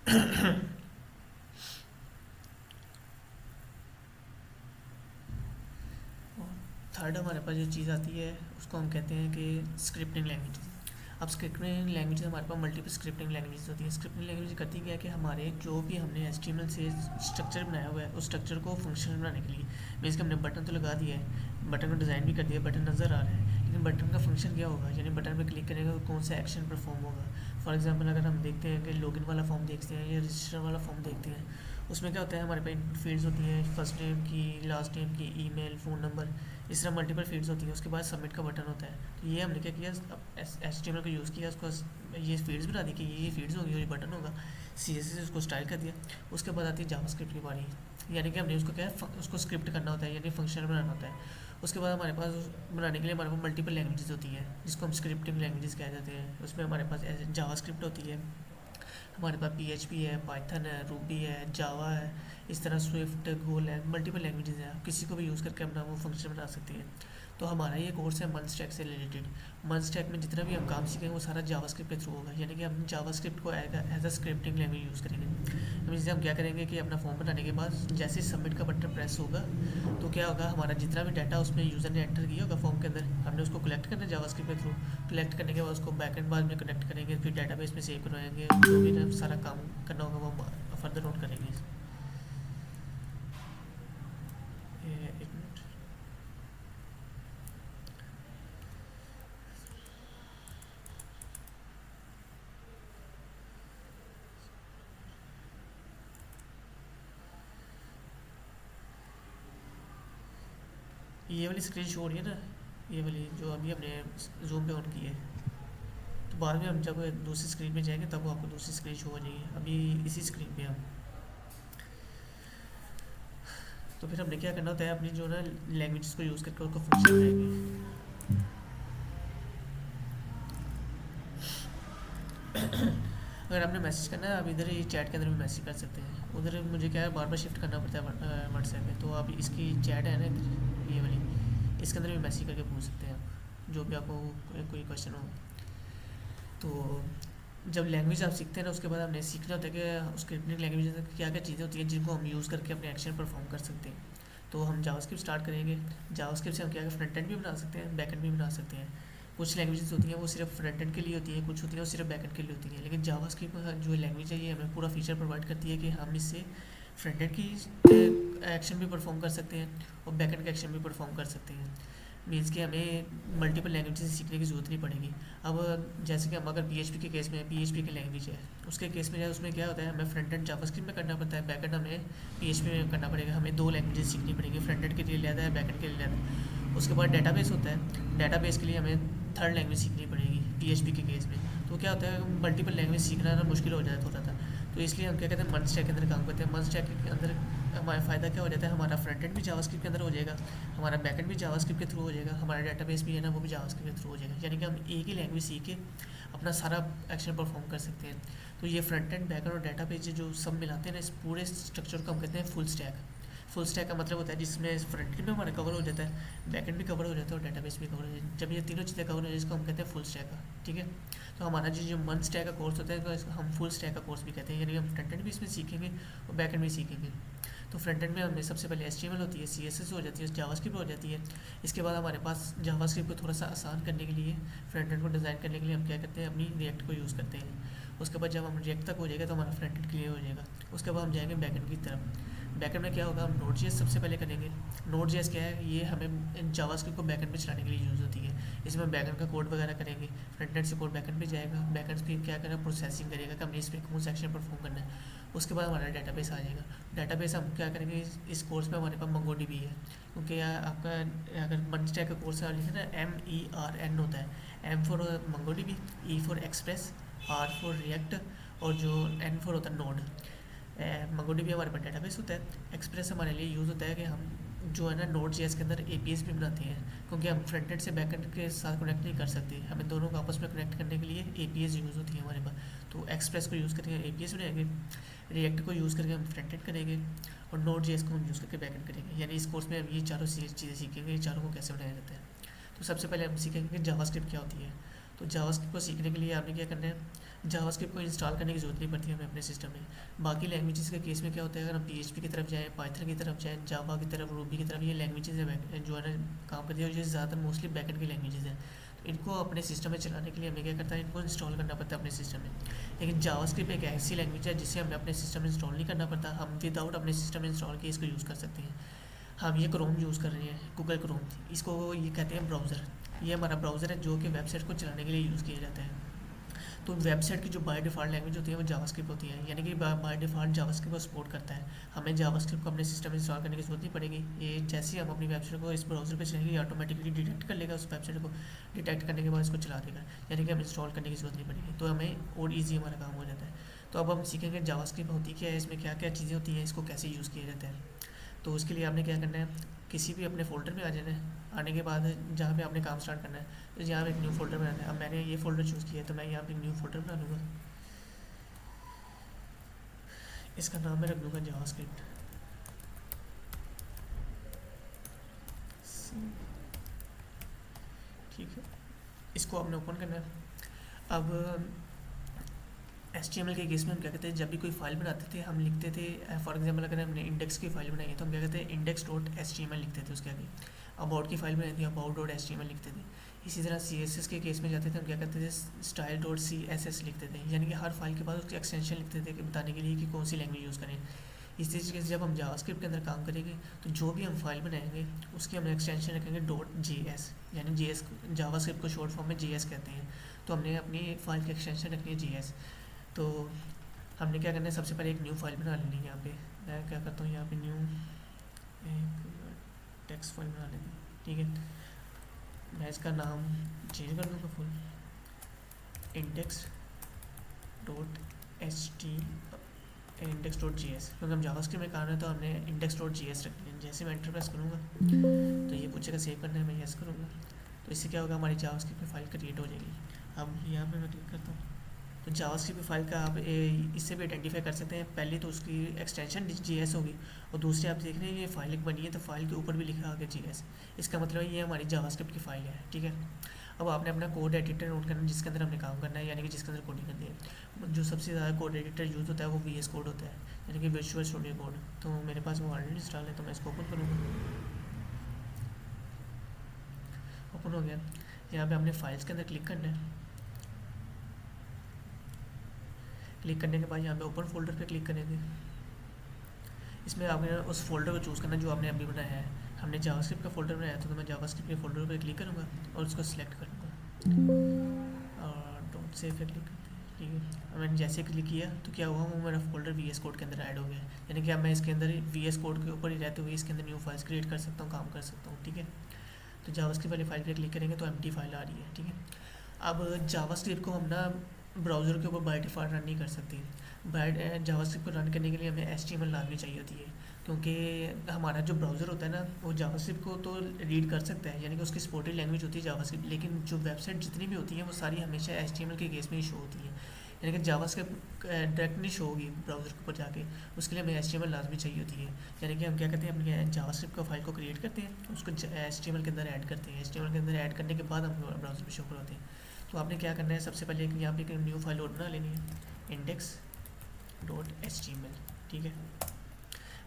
Third हमारे पास जो चीज़ आती है उसको हम कहते हैं कि स्क्रिप्टिंग लैंग्वेज। अब स्क्रिप्टिंग लैंग्वेज हमारे पास मल्टीपल स्क्रिप्टिंग लैंग्वेज होती है। स्क्रिप्टिंग लैंग्वेज करती क्या है कि हमारे जो भी हमने HTML से स्ट्रक्चर बनाया हुआ है उस स्ट्रक्चर को फंक्शनल बनाने के लिए, मीन्स कि हमने बटन तो लगा दिया है, बटन को डिज़ाइन भी कर दिया, बटन नज़र आ रहा है, लेकिन बटन का फंक्शन क्या होगा, यानी बटन पर क्लिक करेंगे तो कौन सा एक्शन परफॉर्म होगा। फॉर एग्जाम्पल अगर हम देखते हैं कि लॉगिन वाला फॉर्म देखते हैं या रजिस्टर वाला फॉर्म देखते हैं, उसमें क्या होता है हमारे पास इनपुट फील्ड्स होती हैं, फर्स्ट नेम की, लास्ट नेम की, ईमेल, फ़ोन नंबर, इस तरह मल्टीपल फील्ड्स होती हैं। उसके बाद सबमिट का बटन होता है। तो ये हमने क्या किया, HTML का यूज़ किया, उसको ये फील्ड्स बना दी कि ये फील्ड्स होंगी और ये बटन होगा, CSS उसको स्टाइल कर दिया। उसके बाद आती है जावास्क्रिप्ट की बारी, यानी कि हमने उसको क्या है उसको स्क्रिप्ट करना होता है, यानी फंक्शनल बनाना होता है। उसके बाद हमारे पास बनाने के लिए हमारे पास मल्टीपल लैंग्वेजेस होती हैं जिसको हम स्क्रिप्टिंग लैंग्वेजेस कह जाते हैं। उसमें हमारे पास जावास्क्रिप्ट होती है, हमारे पास PHP है, पाइथन है, रूबी है, जावा है, इस तरह स्विफ्ट, गोल है, मल्टीपल लैंग्वेजेस हैं। आप किसी को भी यूज़ करके अपना वो फंक्शन बना सकते हैं। तो हमारा ये कोर्स है मन स्टैक से रिलेटेड। मन स्टैक में जितना भी हम काम सीखेंगे वो सारा जावास्क्रिप्ट के थ्रू होगा, यानी कि हम जावास्क्रिप्ट को as a scripting language use करेंगे। तो जैसे हम क्या करेंगे कि अपना फॉर्म बनाने के बाद जैसे सबमिट का बटन प्रेस होगा तो क्या होगा, हमारा जितना भी डाटा उसमें यूज़र ने एंटर किया होगा फॉर्म के अंदर, हमने उसको कलेक्ट करना है जावास्क्रिप्ट के थ्रू। कलेक्ट करने के बाद उसको बैकएंड बाद में कनेक्ट करेंगे, फिर डेटाबेस में सेव करवाएंगे, जो भी सारा काम करना होगा वो हम फर्दर नोट करेंगे। एक मिनट, ये वाली स्क्रीन शो हो रही है ना, ये वाली जो अभी हमने जूम पे ऑन की है, तो बाद में हम जब दूसरी स्क्रीन पे जाएंगे तब वो आपको दूसरी स्क्रीन शो हो जाएगी। अभी इसी स्क्रीन पे हम, तो फिर हमने क्या करना होता है, अपनी जो ना लैंग्वेज को यूज़ करके उसको फंक्शन बनाएंगे। अगर आपने मैसेज करना है आप इधर ही चैट के अंदर भी मैसेज कर सकते हैं। उधर मुझे क्या है बार बार शिफ्ट करना पड़ता है व्हाट्सएप में, तो आप इसकी चैट है ना इधर ये वाली, इसके अंदर भी मैसेज करके पूछ सकते हैं आप जो भी आपको कोई क्वेश्चन हो। तो जब लैंग्वेज आप सीखते हैं ना उसके बाद हमने सीखना होता है कि स्क्रिप्टिंग लैंग्वेज में क्या क्या चीज़ें होती हैं जिनको हम यूज़ करके अपने एक्शन परफॉर्म कर सकते हैं। तो हम जावास्क्रिप्ट स्टार्ट करेंगे। जावास्क्रिप्ट से हम क्या फ्रंट एंड भी बना सकते हैं, बैक एंड भी बना सकते हैं। कुछ लैंग्वेजेस होती हैं वो सिर्फ फ्रंट एंड के लिए होती हैं, कुछ होती हैं वो सिर्फ बैक एंड के लिए होती हैं, लेकिन जावास्क्रिप्ट जो लैंग्वेज है ये हमें पूरा फीचर प्रोवाइड करती है कि हम इससे फ्रंट एंड की एक्शन भी परफॉर्म कर सकते हैं और बैक एंड का एक्शन भी परफॉर्म कर सकते हैं। मीन्स कि हमें मल्टीपल लैंग्वेजेस सीखने की ज़रूरत नहीं पड़ेगी। अब जैसे कि हम अगर PHP के केस में PHP की लैंग्वेज है उसके केस में उसमें क्या होता है, हमें फ्रंट एंड जावास्क्रिप्ट में करना पड़ता है, बैक एंड हमें PHP में करना पड़ेगा। हमें दो लैंग्वेजेस सीखनी पड़ेगी, फ्रंट एंड के लिए लेता है, बैक एंड के लिए लेता है। उसके बाद डेटाबेस होता है, डेटाबेस के लिए हमें थर्ड लैंग्वेज सीखनी पड़ेगी PHP के केस में। तो क्या होता है मल्टीपल लैंग्वेज सीखना ना मुश्किल हो जाता है थोड़ा सा। तो इसलिए हम क्या कहते हैं मन स्टैक के अंदर काम करते हैं। मन स्टैक के अंदर हमारा फ़ायदा क्या हो जाता है, हमारा फ्रंट एंड भी जावास्क्रिप्ट के अंदर हो जाएगा, हमारा बैक एंड भी जावास्क्रिप्ट के थ्रू हो जाएगा, हमारा डेटाबेस भी है ना वो भी जावास्क्रिप्ट के थ्रू हो जाएगा, यानी कि हम एक ही लैंग्वेज सीख के अपना सारा एक्शन परफॉर्म कर सकते हैं। तो ये फ्रंट एंड, बैक एंड और डेटाबेस जो सब मिलाते हैं ना इस पूरे स्ट्रक्चर को हम कहते हैं फुल स्टैक। फुल स्टैक का मतलब होता है जिसमें फ्रंट एंड भी हमारा कवर हो जाता है, बैक एंड भी कवर हो जाता है और डेटाबेस भी कवर हो जाता है। जब ये तीनों चीज़ें कवर हो जाए इसको हम कहते हैं फुल स्टैक का, ठीक है। तो हमारा जो मन स्टैक का कोर्स होता है तो इसको हम फुल स्टैक का कोर्स भी कहते हैं, यानी हम फ्रंट एंड भी इसमें सीखेंगे और बैक एंड भी सीखेंगे। तो फ्रंट एंड में हमें सबसे पहले HTML होती है, CSS हो जाती है, जावास्क्रिप्ट हो जाती है। इसके बाद हमारे पास जावास्क्रिप्ट को थोड़ा सा आसान करने के लिए, फ्रंट एंड को डिज़ाइन करने के लिए हम क्या करते हैं, अपनी रिएक्ट को यूज़ करते हैं। उसके बाद जब हम रिएक्ट तक हो जाएगा तो हमारा फ्रंट एंड क्लियर हो जाएगा। उसके बाद हम जाएंगे बैक एंड की तरफ। बैकएंड में क्या होगा, हम Node.js सबसे पहले करेंगे। Node.js क्या है, ये हमें जावास्क्रिप्ट को बैकएंड पे चलाने के लिए यूज़ होती है। इसमें बैकएंड का कोड वगैरह करेंगे, फ्रंट एंड से कोड बैकएंड पे जाएगा, बैकएंड पे क्या करेगा प्रोसेसिंग करेगा कि हमने इस पर कौन सा एक्शन परफॉर्म करना है। उसके बाद हमारा डेटाबेस आ जाएगा। डेटाबेस हम क्या करेंगे, इस कोर्स में हमारे पास MongoDB है, क्योंकि आपका अगर मन स्टैक का कोर्स लिखे ना MERN होता है, M for MongoDB, E for express, R for react और जो N फॉर होता है नोड। MongoDB हमारे पास डेटाबेस होता है, एक्सप्रेस हमारे लिए यूज़ होता है कि हम जो है ना Node.js के अंदर APIs भी बनाते हैं, क्योंकि हम फ्रंट एंड से बैक एंड के साथ कनेक्ट नहीं कर सकते, हमें दोनों को आपस में कनेक्ट करने के लिए APIs यूज़ होती है हमारे पास। तो एक्सप्रेस को यूज़ करके APIs बनाएंगे, रिएक्ट को यूज़ करके हम फ्रंट एंड करेंगे और Node.js को हम यूज़ करके बैक एंड करेंगे। यानी इस कोर्स में हम ये चारों चीज़ें सीखेंगे, ये चारों को कैसे बनाया जाता है। तो सबसे पहले हम सीखेंगे कि जावास्क्रिप्ट क्या होती है। तो जावास्क्रिप्ट को सीखने के लिए आपने क्या करना है, जावास्क्रिप्ट को इंस्टॉल करने की ज़रूरत नहीं पड़ती हमें अपने सिस्टम में। बाकी लैंग्वेजेस के केस में क्या होता है, अगर हम PHP की तरफ जाएँ, पाइथन की तरफ जाएँ, जावा की तरफ, रूबी की तरफ, ये लैंग्वेजेस है जो है ना काम करती है, और ये ज़्यादातर मोस्टली बैकएंड की लैंग्वेजेस हैं। तो इनको अपने सिस्टम में चलाने के लिए हमें क्या करता है, इनको इंस्टॉल करना पड़ता है अपने सिस्टम में। लेकिन जावास्क्रिप्ट एक ऐसी लैंग्वेज है जिसे हमें अपने सिस्टम में इंस्टॉल नहीं करना पड़ता, हम विदाउट अपने सिस्टम में इंस्टॉल किए इसको यूज़ कर सकते हैं। हम ये क्रोम यूज़ कर रहे हैं, गूगल क्रोम, इसको ये कहते हैं ब्राउज़र। ये हमारा ब्राउज़र है जो कि वेबसाइट को चलाने के लिए यूज़ किया जाता है। तो वेबसाइट की जो बाय डिफ़ॉल्ट लैंग्वेज होती है वो जावास्क्रिप्ट होती है, यानी कि बाय डिफ़ॉल्ट जावास्क्रिप्ट को सपोर्ट करता है। हमें जावास्क्रिप्ट को अपने सिस्टम में इंस्टॉल करने की ज़रूरत नहीं पड़ेगी। ये जैसे ही हम अपनी वेबसाइट को इस ब्राउज़र पे चलेंगे, ऑटोमेटिकली डिटेक्ट कर लेगा, उस वेबसाइट को डिटेक्ट करने के बाद इसको चला देगा, यानी कि हमें इंस्टॉल करने की ज़रूरत नहीं पड़ेगी। तो हमें और ईजी हमारा काम हो जाता है। तो अब हम सीखेंगे जावास्क्रिप्ट होती क्या है, इसमें क्या क्या चीज़ें होती हैं, इसको कैसे यूज़ किया जाता है। तो उसके लिए आपने क्या करना है, किसी भी अपने फ़ोल्डर में आ जाना है। आने के बाद जहाँ पे आपने काम स्टार्ट करना है, तो यहाँ पे एक न्यू फोल्डर बनाना है। अब मैंने ये फ़ोल्डर चूज़ किया है, तो मैं यहाँ पे एक न्यू फोल्डर बना लूँगा। इसका नाम मैं रख दूँगा जावास्क्रिप्ट। ठीक है, इसको आपने ओपन करना है। अब HTML के केस में हम क्या कहते हैं, जब भी कोई फाइल बनाते थे हम लिखते थे, फॉर एग्जांपल अगर हमने इंडेक्स की फाइल बनाई है तो हम क्या कहते हैं, index.html लिखते थे उसके आगे। अबाउट की फाइल बनाई थी, about.html लिखते थे। इसी तरह CSS के केस में जाते थे हम क्या कहते थे, style.css लिखते थे, यानी कि हर फाइल के बाद उसकी एक्सटेंशन लिखते थे कि बताने के लिए कि कौन सी लैंग्वेज यूज़ करें। इसी तरीके से जब हम जावास्क्रिप्ट के अंदर काम करेंगे तो जो भी हम फाइल बनाएंगे उसकी हम एक्सटेंशन रखेंगे .js, यानी JS, जावास्क्रिप्ट को शॉर्ट फॉर्म में JS कहते हैं। तो हमने अपनी फाइल की एक्सटेंशन रखनी है JS। तो हमने क्या करना है, सबसे पहले एक न्यू फाइल बना लेनी है। यहाँ पे मैं क्या करता हूँ, यहाँ पे न्यू एक टेक्स्ट फाइल बना लेनी है। ठीक है, मैं इसका नाम चेंज कर दूँगा फुल index.ht क्योंकि हम जावास्क्रिप्ट में काम है तो हमने index.js रखनी है। जैसे मैं एंटर प्रेस करूँगा तो ये पूछेगा सेव करना है, मैं यस करूँगा। तो इससे क्या होगा, हमारी जावास्क्रिप्ट में फाइल क्रिएट हो जाएगी। अब यहाँ पे मैं क्लिक करता हूँ तो जावास्क्रिप्ट फाइल का आप इससे भी आइडेंटिफाई कर सकते हैं। पहले तो उसकी एक्सटेंशन JS होगी, और दूसरी आप देख रहे हैं ये फाइल एक बनी है तो फाइल के ऊपर भी लिखा आगे JS। इसका मतलब ये हमारी जावास्क्रिप्ट की फाइल है। ठीक है, अब आपने अपना कोड एडिटर नोट करना है जिसके अंदर हमने काम करना है, यानी कि जिसके अंदर कोडिंग करनी है। जो सबसे ज़्यादा कोड एडिटर यूज़ होता है वो VS कोड होता है, यानी कि विजुअल स्टूडियो कोड। तो मेरे पास वो ऑलरेडी इंस्टॉल है, तो मैं इसको ओपन करूँगा। ओपन हो गया। यहाँ पे हमने फाइल्स के अंदर क्लिक करना है। क्लिक करने के बाद यहाँ पे ओपन फोल्डर पे क्लिक करेंगे। इसमें आपने उस फोल्डर को चूज़ करना जो आपने अभी बनाया है। हमने जावास्क्रिप्ट का फोल्डर बनाया था तो मैं जावास्क्रिप्ट के फोल्डर पे क्लिक करूँगा और उसको सिलेक्ट करूँगा और डोंट सेव पे क्लिक करते हैं। ठीक है, अब मैंने जैसे क्लिक किया तो क्या हुआ, वो मेरा फोल्डर VS कोड के अंदर ऐड हो गया। यानी कि अब मैं इसके अंदर VS कोड के ऊपर ही रहते हुए इसके अंदर न्यू फाइल्स क्रिएट कर सकता हूँ, काम कर सकता हूँ। ठीक है, तो जावास्क्रिप्ट वाली फाइल पर क्लिक करेंगे तो एम्प्टी फाइल आ रही है। ठीक है, अब जावास्क्रिप्ट को हम ना ब्राउज़र के ऊपर बाय डिफ़ॉल्ट रन नहीं कर सकते। बाय जावास्क्रिप्ट को रन करने के लिए हमें HTML लाजमी चाहिए होती है, क्योंकि हमारा जो ब्राउज़र होता है ना वो जावास्क्रिप्ट को तो रीड कर सकता है, यानी कि उसकी सपोर्टेड लैंग्वेज होती है जावास्क्रिप्ट, लेकिन जो वेबसाइट जितनी भी होती हैं वो सारी हमेशा HTML के केस में ही शो होती है। यानी कि जावास्क्रिप्ट डायरेक्ट नहीं शो होगी ब्राउज़र के ऊपर जाके, उसके लिए हमें HTML लाजमी चाहिए होती है। यानी कि हम क्या करते हैं, अपनी जावास्क्रिप्ट का फाइल को क्रिएट करते हैं, उसको HTML के अंदर ऐड करते हैं। HTML के अंदर ऐड करने के बाद हम ब्राउज़र पर शो कर होते हैं। तो आपने क्या करना है, सबसे पहले यहाँ पे एक न्यू फाइल और बना लेनी है, index.html। ठीक है,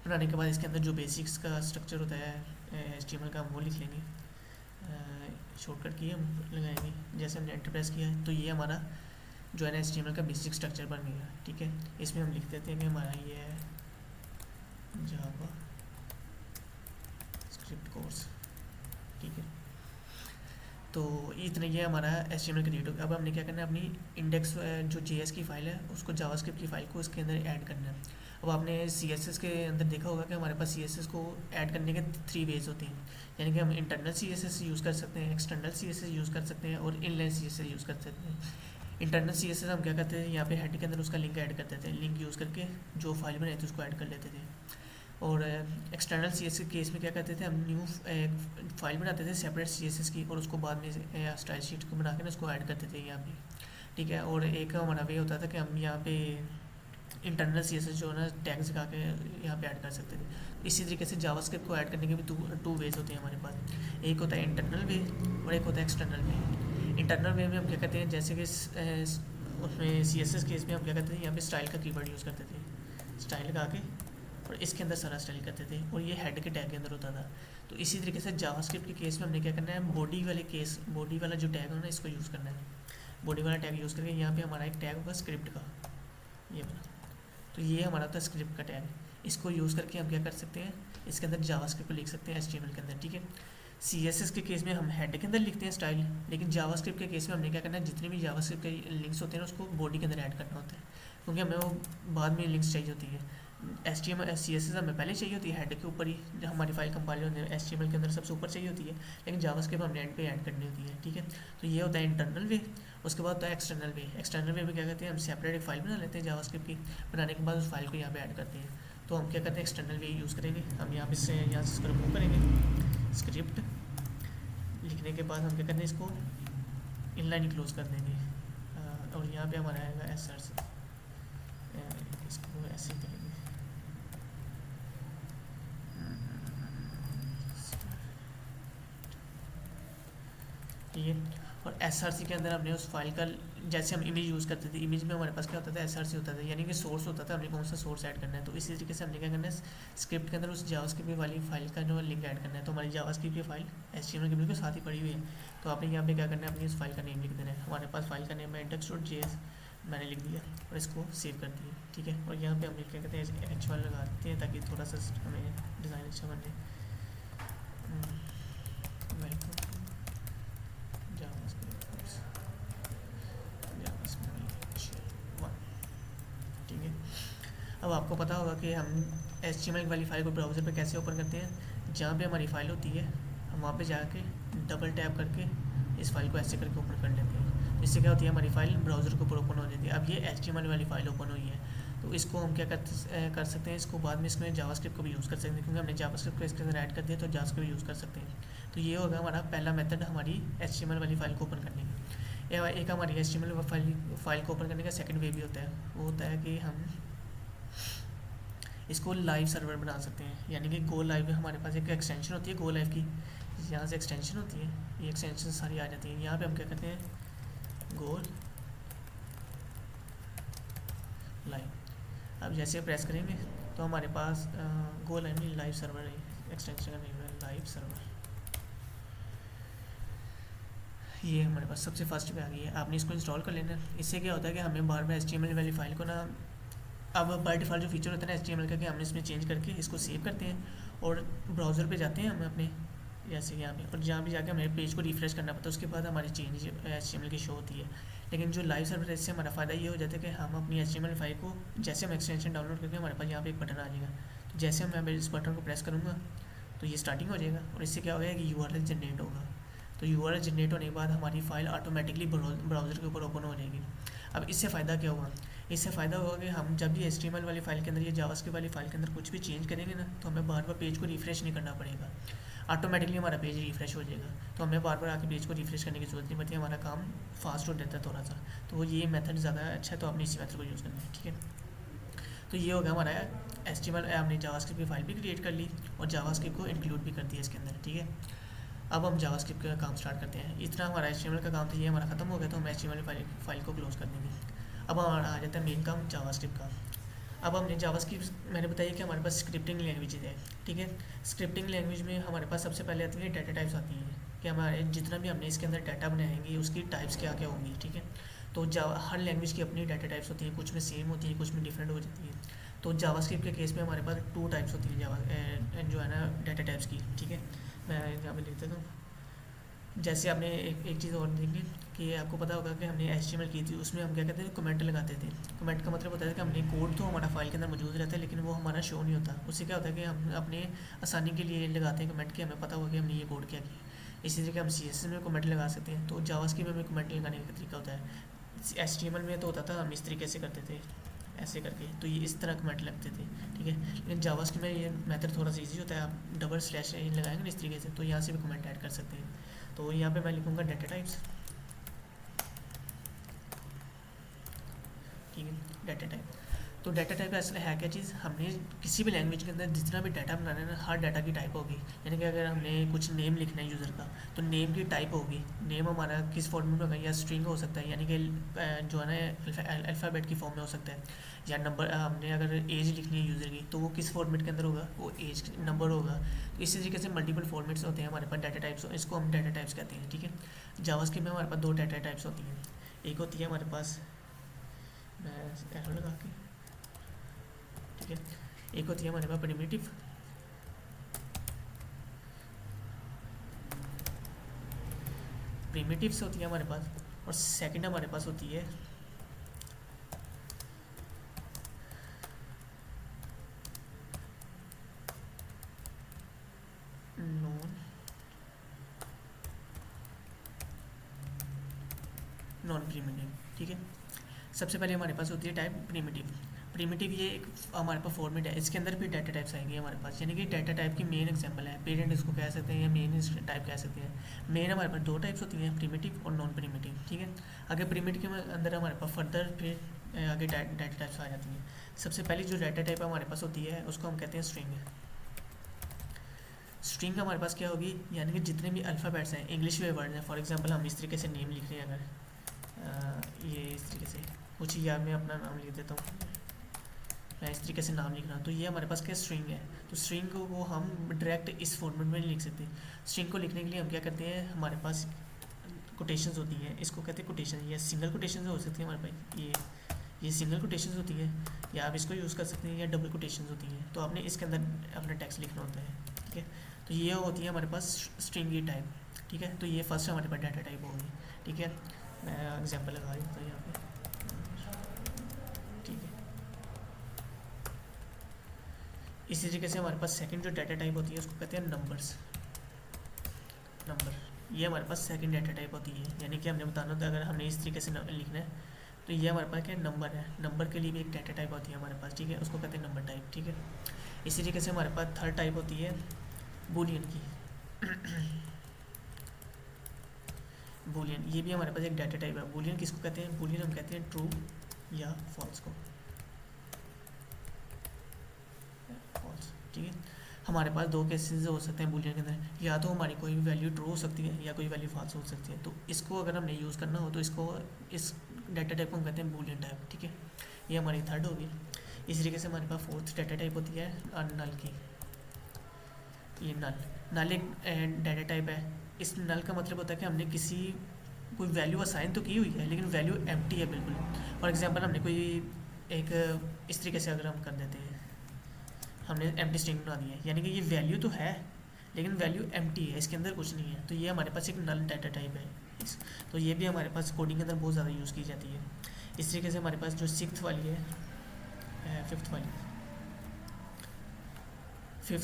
बनाने के बाद इसके अंदर जो बेसिक्स का स्ट्रक्चर होता है HTML का हम वो लिख लेंगे। शॉर्टकट की हम लगाएंगे, जैसे हमने एंटर प्रेस किया है तो ये हमारा जो है ना HTML का बेसिक स्ट्रक्चर बन गया। ठीक है, इसमें हम लिख देते हैं कि हमारा ये है जावा स्क्रिप्ट कोर्स। ठीक है, तो इतना ये हमारा HTML क्रिएट हो गया। अब हमने क्या करना है, अपनी इंडेक्स जो JS की फ़ाइल है उसको जावास्क्रिप्ट की फ़ाइल को उसके अंदर ऐड करना है। अब आपने CSS के अंदर देखा होगा कि हमारे पास CSS को ऐड करने के 3 वेज होते हैं, यानी कि हम इंटरनल CSS यूज़ कर सकते हैं, एक्सटर्नल CSS यूज़ कर सकते हैं और इनलाइन CSS यूज़ कर सकते हैं। इंटरनल CSS हम क्या करते थे, यहाँ पे हेड के अंदर उसका लिंक ऐड करते थे, लिंक यूज़ करके जो फाइल बनाई थी उसको ऐड कर लेते थे। और एक्सटर्नल CSS के केस में क्या करते थे, हम न्यू फाइल बनाते थे सेपरेट CSS की, और उसको बाद में स्टाइल शीट को बना के ना उसको ऐड करते थे यहाँ पे। ठीक है, और एक हमारा वे होता था कि हम यहाँ पे इंटरनल CSS जो है ना टैग्स लगा के यहाँ पे ऐड कर सकते थे। इसी तरीके से जावास्क्रिप्ट को ऐड करने के भी टू वेज होते हैं हमारे पास। एक होता है इंटरनल वे और एक होता है एक्सटर्नल वे। इंटरनल वे में हम क्या करते हैं, जैसे कि उसमें CSS केस में हम क्या करते थे, यहाँ पे स्टाइल का कीवर्ड यूज़ करते थे, स्टाइल लगा के और इसके अंदर सारा स्टाइल करते थे, और ये हेड के टैग के अंदर होता था। तो इसी तरीके से जावास्क्रिप्ट के केस में हमने क्या करना है, बॉडी वाला जो टैग है ना, इसको यूज़ करना है। बॉडी वाला टैग यूज़ करके यहाँ पे हमारा एक टैग होगा स्क्रिप्ट का, ये वाला। तो ये हमारा था स्क्रिप्ट का टैग। इसको यूज़ करके हम क्या कर सकते हैं, इसके अंदर जावास्क्रिप्ट को लिख सकते हैं HTML के अंदर, ठीक है। CSS के केस में हम हेड के अंदर लिखते हैं स्टाइल, लेकिन जावास्क्रिप्ट के केस में हमने क्या करना है, जितने भी जावास्क्रिप्ट के लिंक्स होते हैं ना, उसको बॉडी के अंदर ऐड करना होता है, क्योंकि हमें वो बाद में लिंक्स चाहिए होती है। HTML CSS हमें पहले चाहिए होती है हेड के ऊपर ही, जब हमारी फाइल कंपाइल होती है HTML के अंदर सबसे ऊपर चाहिए होती है, लेकिन जावास्क्रिप्ट हमने एंड पे ऐड करनी होती है, ठीक है। तो ये होता है इंटरनल वे। उसके बाद होता है एक्सटर्नल वे। एक्सटर्नल वे में क्या करते हैं, हम सेपरेट एक फाइल बना लेते हैं जावास्क्रिप्ट की, बनाने के बाद उस फाइल को यहाँ पे ऐड करते हैं। तो हम क्या करते हैं, एक्सटर्नल वे यूज़ करेंगे। हम यहाँ से इसको रिमूव करेंगे, स्क्रिप्ट लिखने के बाद हम क्या करते हैं, इसको इनलाइन क्लोज कर देंगे, और यहाँ पे हमारा आएगा एसर्स, इसको ऐसे ही करेंगे, ठीक है। और SRC के अंदर हमने उस फाइल का, जैसे हम इमेज यूज़ करते थे, इमेज में हमारे पास क्या होता था, SRC होता था, यानी कि सोर्स होता था, हमने कौन सा सोर्स ऐड करना है। तो इसी तरीके से हमने क्या करना है, स्क्रिप्ट के अंदर उस जावास्क्रिप्ट वाली फाइल का जो लिंक ऐड करना है। तो हमारी जावास्क्रिप्ट की फाइल HTML के बिल्कुल साथ ही पड़ी हुई है, तो आपने यहाँ पे क्या करना है, अपनी उस फाइल का नेम लिख देना है। हमारे पास फाइल का नेम है index.js, मैंने लिख दिया और इसको सेव कर दिया, ठीक है। और यहाँ पे हम क्या कहते हैं, H1 लगा देते हैं, ताकि थोड़ा सा हमें डिज़ाइन अच्छा बने। वेलकम ठीक है। अब आपको पता होगा कि हम HTML वाली फाइल को ब्राउज़र पे कैसे ओपन करते हैं। जहाँ पे हमारी फ़ाइल होती है, हम वहाँ पे जाके डबल टैप करके इस फाइल को ऐसे करके ओपन कर लेते हैं। इससे क्या होती है, हमारी फ़ाइल ब्राउज़र के ऊपर ओपन हो जाती है। अब ये HTML वाली फ़ाइल ओपन हुई है, तो इसको हम क्या कर सकते हैं, इसको बाद में इसमें जावास्क्रिप्ट को भी यूज़ कर सकते हैं, क्योंकि हमने जावास्क्रिप्ट को इसके अंदर ऐड कर दिया, तो जावास्क्रिप्ट भी यूज़ कर सकते हैं। तो ये होगा हमारा पहला मेथड हमारी HTML वाली फ़ाइल को ओपन करने का। एक हमारी HTML फाइल को ओपन करने का सेकंड वे भी होता है, वो होता है कि हम इसको लाइव सर्वर बना सकते हैं। यानी कि गो लाइव, हमारे पास एक एक्सटेंशन होती है गो लाइव की, यहाँ से एक्सटेंशन होती है, ये एक्सटेंशन सारी आ जाती है। यहाँ पे हम क्या करते हैं, गो लाइव। अब जैसे प्रेस करेंगे तो हमारे पास गो लाइव में लाइव सर्वर है, एक्सटेंशन का नेम है लाइव सर्वर। ये हमारे पास सबसे फर्स्ट पे आ गई है, आपने इसको इंस्टॉल कर लेना। इससे क्या होता है कि हमें बार बार HTML वाली फाइल को ना, अब बाय डिफ़ॉल्ट जो फीचर होता है ना HTML का, कि हमने इसमें चेंज करके इसको सेव करते हैं और ब्राउज़र पे जाते हैं हम अपने, जैसे यहाँ पे, और जहाँ भी जाके हमें पेज को रिफ्रेश करना पड़ता है, उसके बाद हमारी चेंज HTML की शो होती है। लेकिन जो लाइव सर्वर है, इससे हमारा फ़ायदा ये हो जाता है कि हम अपनी HTML फाइल को, जैसे हम एक्सटेंशन डाउनलोड करके, हमारे पास यहाँ पे एक बटन आ जाएगा, तो जैसे मैं इस बटन को प्रेस करूँगा तो ये स्टार्टिंग हो जाएगा, और इससे क्या होगा कि URL जनरेट होगा। तो URL जनरेट होने के बाद हमारी फ़ाइल ऑटोमेटिकली ब्राउज़र के ऊपर ओपन हो जाएगी। अब इससे फ़ायदा क्या हुआ, इससे फ़ायदा होगा कि हम जब भी HTML वाली फाइल के अंदर या जावास्क्रिप्ट वाली फाइल के अंदर कुछ भी चेंज करेंगे ना, तो हमें बार बार पेज को रिफ्रेश नहीं करना पड़ेगा, ऑटोमेटिकली हमारा पेज रिफ्रेश हो जाएगा। तो हमें बार बार आके पेज को रिफ्रेश करने की जरूरत नहीं पड़ती, हमारा काम फास्ट हो जाता है थोड़ा सा। तो ये मेथड ज़्यादा अच्छा है, तो आपने इसी मेथड को यूज़ करना है, ठीक है। तो ये हो गया हमारा HTML, हमने जावास्क्रिप्ट की फाइल भी क्रिएट कर ली और जावास्क्रिप्ट को इंक्लूड भी कर दिया इसके अंदर, ठीक है। अब हम जावास्क्रिप्ट का काम स्टार्ट करते हैं। इतना हमारा HTML का काम था, ये हमारा खत्म हो गया, तो हम HTML फाइल को क्लोज कर देंगे। अब हमारा आ जाता है मेन काम जावास्क्रिप्ट का। अब हमने जावास्क्रिप्ट, मैंने बताया कि हमारे पास स्क्रिप्टिंग लैंग्वेज है, ठीक है। स्क्रिप्टिंग लैंग्वेज में हमारे पास सबसे पहले आती है डाटा टाइप्स आती हैं, कि हमारे जितना भी हमने इसके अंदर डाटा बनाएंगे उसकी टाइप्स क्या क्या होंगी, ठीक है। तो हर लैंग्वेज की अपनी डाटा टाइप्स होती हैं, कुछ में सेम होती है, कुछ में डिफरेंट हो जाती है। तो जावास्क्रिप्ट के केस में हमारे पास 2 टाइप्स होती हैं जो है ना डाटा टाइप्स की, ठीक है। मैं यहाँ पे लिख देता हूँ। जैसे आपने एक चीज़ और देखी कि आपको पता होगा कि हमने HTML की थी, उसमें हम क्या कहते थे, कमेंट लगाते थे। कमेंट का मतलब होता है कि हमने कोड तो हमारा फाइल के अंदर मौजूद रहता है, लेकिन वो हमारा शो नहीं होता। उससे क्या होता है कि हम अपने आसानी के लिए लगाते हैं कमेंट, कि हमें पता होगा कि हमने ये कोड क्या किया। इसी तरीके हम CSS में कमेंट लगा सकते हैं, तो जावास्क्रिप्ट में भी कमेंट लगाने का तरीका होता है। HTML में तो होता था, हम इस तरीके से करते थे, ऐसे करके, तो ये इस तरह कमेंट लगते थे, ठीक है। लेकिन जावास्क्रिप्ट में ये मेथड थोड़ा सा ईजी होता है, आप डबल स्लैश लगाएंगे ना इस तरीके से, तो यहाँ से भी कमेंट ऐड कर सकते हैं। तो यहाँ पे मैं लिखूँगा डाटा टाइप्स, ठीक है, डाटा टाइप। तो डाटा टाइप असल है क्या चीज़, हमने किसी भी लैंग्वेज के अंदर जितना भी डाटा बनाना है ना, हर डाटा की टाइप होगी। यानी कि अगर हमने कुछ नेम लिखना है यूज़र का, तो नेम की टाइप होगी। नेम हमारा किस फॉर्मेट में होगा, या स्ट्रिंग हो सकता है, यानी कि जो है ना अल्फ़ाबेट की फॉर्म में हो सकता है, या नंबर। हमने अगर एज लिखनी है यूज़र की, तो वो किस फॉर्मेट के अंदर होगा, वो एज नंबर होगा। तो इसी तरीके से मल्टीपल फॉर्मेट्स होते हैं हमारे पास डाटा टाइप्स, इसको हम डाटा टाइप्स कहते हैं, ठीक है। जावास्क्रिप्ट में हमारे पास दो डाटा टाइप्स होती हैं। एक होती है हमारे पास, मैं एरो लगा के, ठीक है, एक होती है हमारे पास प्रिमिटिव, प्रिमिटिव्स होती है हमारे पास, और सेकंड हमारे पास होती है नॉन नॉन प्रिमिटिव, ठीक है। सबसे पहले हमारे पास होती है टाइप प्रिमिटिव। प्रिमिटिव ये एक हमारे पास फॉर्मेट है, इसके अंदर भी डाटा टाइप्स आएंगे हमारे पास, यानी कि डाटा टाइप की मेन एग्जांपल है, पेरेंट इसको कह सकते हैं या मेन टाइप कह सकते हैं। मेन हमारे पास दो टाइप्स होती हैं, प्रिमिटिव और नॉन प्रिमिटिव, ठीक है। अगर प्रिमिटिव के अंदर हमारे पास फर्दर फिर आगे डाटा टाइप्स आ जाती हैं। सबसे पहली जो डाटा टाइप हमारे पास होती है उसको हम कहते हैं स्ट्रिंग। स्ट्रिंग हमारे पास क्या होगी, यानी कि जितने भी अल्फ़ाबेट्स हैं, इंग्लिश में वर्ड हैं, फॉर एग्जांपल हम इस तरीके से नेम लिख रहे हैं, अगर ये इस तरीके से कुछ, या मैं अपना नाम लिख देता हूँ, मैं इस तरीके से नाम लिख रहा हूँ, तो ये हमारे पास क्या स्ट्रिंग है। तो स्ट्रिंग को हम डायरेक्ट इस फॉर्मेट में नहीं लिख सकते। स्ट्रिंग को लिखने के लिए हम क्या करते हैं, हमारे पास कोटेशंस होती हैं, इसको कहते हैं कोटेशन, या सिंगल कोटेशन हो सकती है हमारे पास, ये सिंगल कोटेशंस होती हैं, या आप इसको यूज़ कर सकते हैं, या डबल कोटेशंस होती हैं। तो आपने इसके अंदर अपना टेक्स्ट लिखना होता है, ठीक है। तो ये होती है हमारे पास स्ट्रिंग की टाइप, ठीक है। तो ये फर्स्ट हमारे पास डाटा टाइप होगी, ठीक है। मैं एग्जांपल लगा देता हूँ यहाँ पे, ठीक है। इसी तरीके से हमारे पास सेकंड जो डाटा टाइप होती है उसको कहते हैं नंबर्स। नंबर, ये हमारे पास सेकंड डाटा टाइप होती है, यानी कि हमने बताना होता है अगर हमने इस तरीके से लिखना है, तो ये हमारे पास क्या नंबर है। नंबर के लिए भी एक डाटा टाइप होती है हमारे पास, ठीक है, उसको कहते हैं नंबर टाइप, ठीक है। इसी तरीके से हमारे पास थर्ड टाइप होती है बूलियन की। बूलियन, ये भी हमारे पास एक डाटा टाइप है। बूलियन किसको कहते हैं, बूलियन हम कहते हैं ट्रू या फॉल्स को, फॉल्स, ठीक है। हमारे पास दो केसेस हो सकते हैं बूलियन के अंदर, या तो हमारी कोई भी वैल्यू ट्रू हो सकती है या कोई वैल्यू फॉल्स हो सकती है। तो इसको अगर हमने यूज़ करना हो तो इसको, इस डाटा टाइप को हम कहते हैं बूलियन टाइप, ठीक है। ये हमारी थर्ड होगी। इस तरीके से हमारे पास फोर्थ डाटा टाइप होती है नल की। ये नल एक डाटा टाइप है। इस नल का मतलब होता है कि हमने किसी कोई वैल्यू असाइन तो की हुई है, लेकिन वैल्यू एम्प्टी है बिल्कुल। फॉर एग्जांपल हमने कोई एक, इस तरीके से अगर हम कर देते हैं, हमने एम्प्टी स्ट्रिंग बना दी है, यानी कि ये वैल्यू तो है लेकिन वैल्यू एम्प्टी है, इसके अंदर कुछ नहीं है। तो ये हमारे पास एक नल डाटा टाइप है। तो ये भी हमारे पास कोडिंग के अंदर बहुत ज़्यादा यूज़ की जाती है। इस तरीके से हमारे पास जो फिफ्थ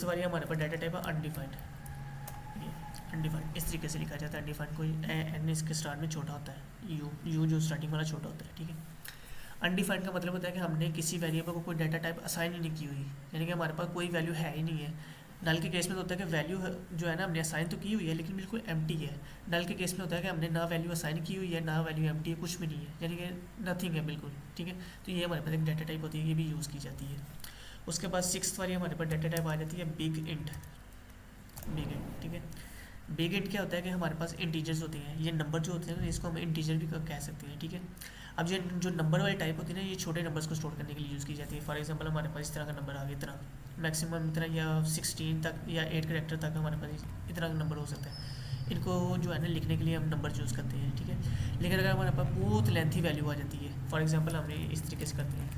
वाली हमारे पास डाटा टाइप है अनडिफाइंड। ये अनडिफाइंड इस तरीके से लिखा जाता है। अनडिफाइंड कोई एन इसके स्टार्ट में छोटा होता है, यू जो स्टार्टिंग वाला छोटा होता है, ठीक है। अनडिफाइंड का मतलब होता है कि हमने किसी वेरिएबल को कोई डाटा टाइप असाइन ही नहीं की हुई, यानी कि हमारे पास कोई वैल्यू है ही नहीं है। नल के केस में तो होता है कि वैल्यू जो है ना हमने असाइन तो की हुई है लेकिन बिल्कुल एम्प्टी है। नल के केस में होता है कि हमने ना वैल्यू असाइन की हुई है ना वैल्यू एम्प्टी है, कुछ भी नहीं है, यानी कि नथिंग है बिल्कुल, ठीक है। तो ये हमारे पास एक डाटा टाइप होती है, ये भी यूज़ की जाती है। उसके बाद सिक्स्थ वाली हमारे पास डाटा टाइप आ जाती है बिग इंट। ठीक है। बिग इंट क्या होता है कि हमारे पास इंटीजर्स होते हैं, ये नंबर जो होते हैं ना इसको हम इंटीजर भी कह सकते हैं, ठीक है। अब जो नंबर वाली टाइप होती है ना, ये छोटे नंबर्स को स्टोर करने के लिए यूज़ की जाती है। फॉर एग्जांपल हमारे पास इस तरह का नंबर आ गया, इतना मैक्सिमम इतना, या 16 तक या 8 कैरेक्टर तक हमारे पास इतना का नंबर हो सकता है। इनको जो है ना लिखने के लिए हम नंबर चूज़ करते हैं, ठीक है। लेकिन अगर हमारे पास बहुत लेंथी वैल्यू आ जाती है, फॉर एग्जाम्पल हमने इस तरीके से करते हैं,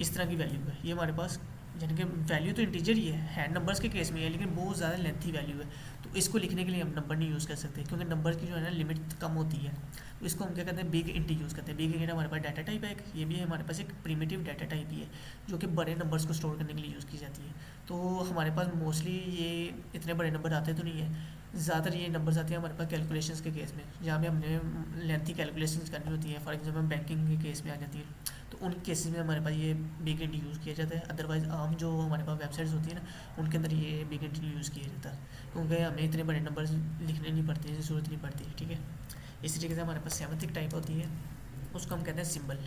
इस तरह की वैल्यू है ये हमारे पास, यानी कि वैल्यू तो इंटीजर ही है नंबर्स के केस में है, लेकिन बहुत ज़्यादा लेंथी वैल्यू है, तो इसको लिखने के लिए हम नंबर नहीं यूज़ कर सकते क्योंकि नंबर की जो है ना लिमिट कम होती है। तो इसको हम क्या कहते हैं, बिग इंट यूज़ करते हैं। बिग इंट हमारे पास डाटा टाइप है एक, ये भी हमारे पास एक प्रीमिटिव डाटा टाइप ही है जो कि बड़े नंबर्स को स्टोर करने के लिए यूज़ की जाती है। तो हमारे पास मोस्टली ये इतने बड़े नंबर आते तो नहीं है, ज़्यादातर ये नंबर्स आते हैं हमारे पास कैलकुलेशंस के केस में, जहाँ पे हमने लेंथी कैलकुलेशंस करनी होती है। फॉर एग्जाम्पल बैंकिंग के केस में आ जाती है, तो उन केसेस में हमारे पास ये बिग इंट यूज़ किया जाता है। अदरवाइज़ आम जो हमारे पास वेबसाइट्स होती है ना, उनके अंदर ये बिग इंट नहीं यूज़ किया जाता क्योंकि हमें इतने बड़े नंबर लिखने नहीं पड़ते, ज़रूरत नहीं पड़ती, ठीक है। इसी तरीके से हमारे पास सेवंथ टाइप होती है, उसको हम कहते हैं सिंबल।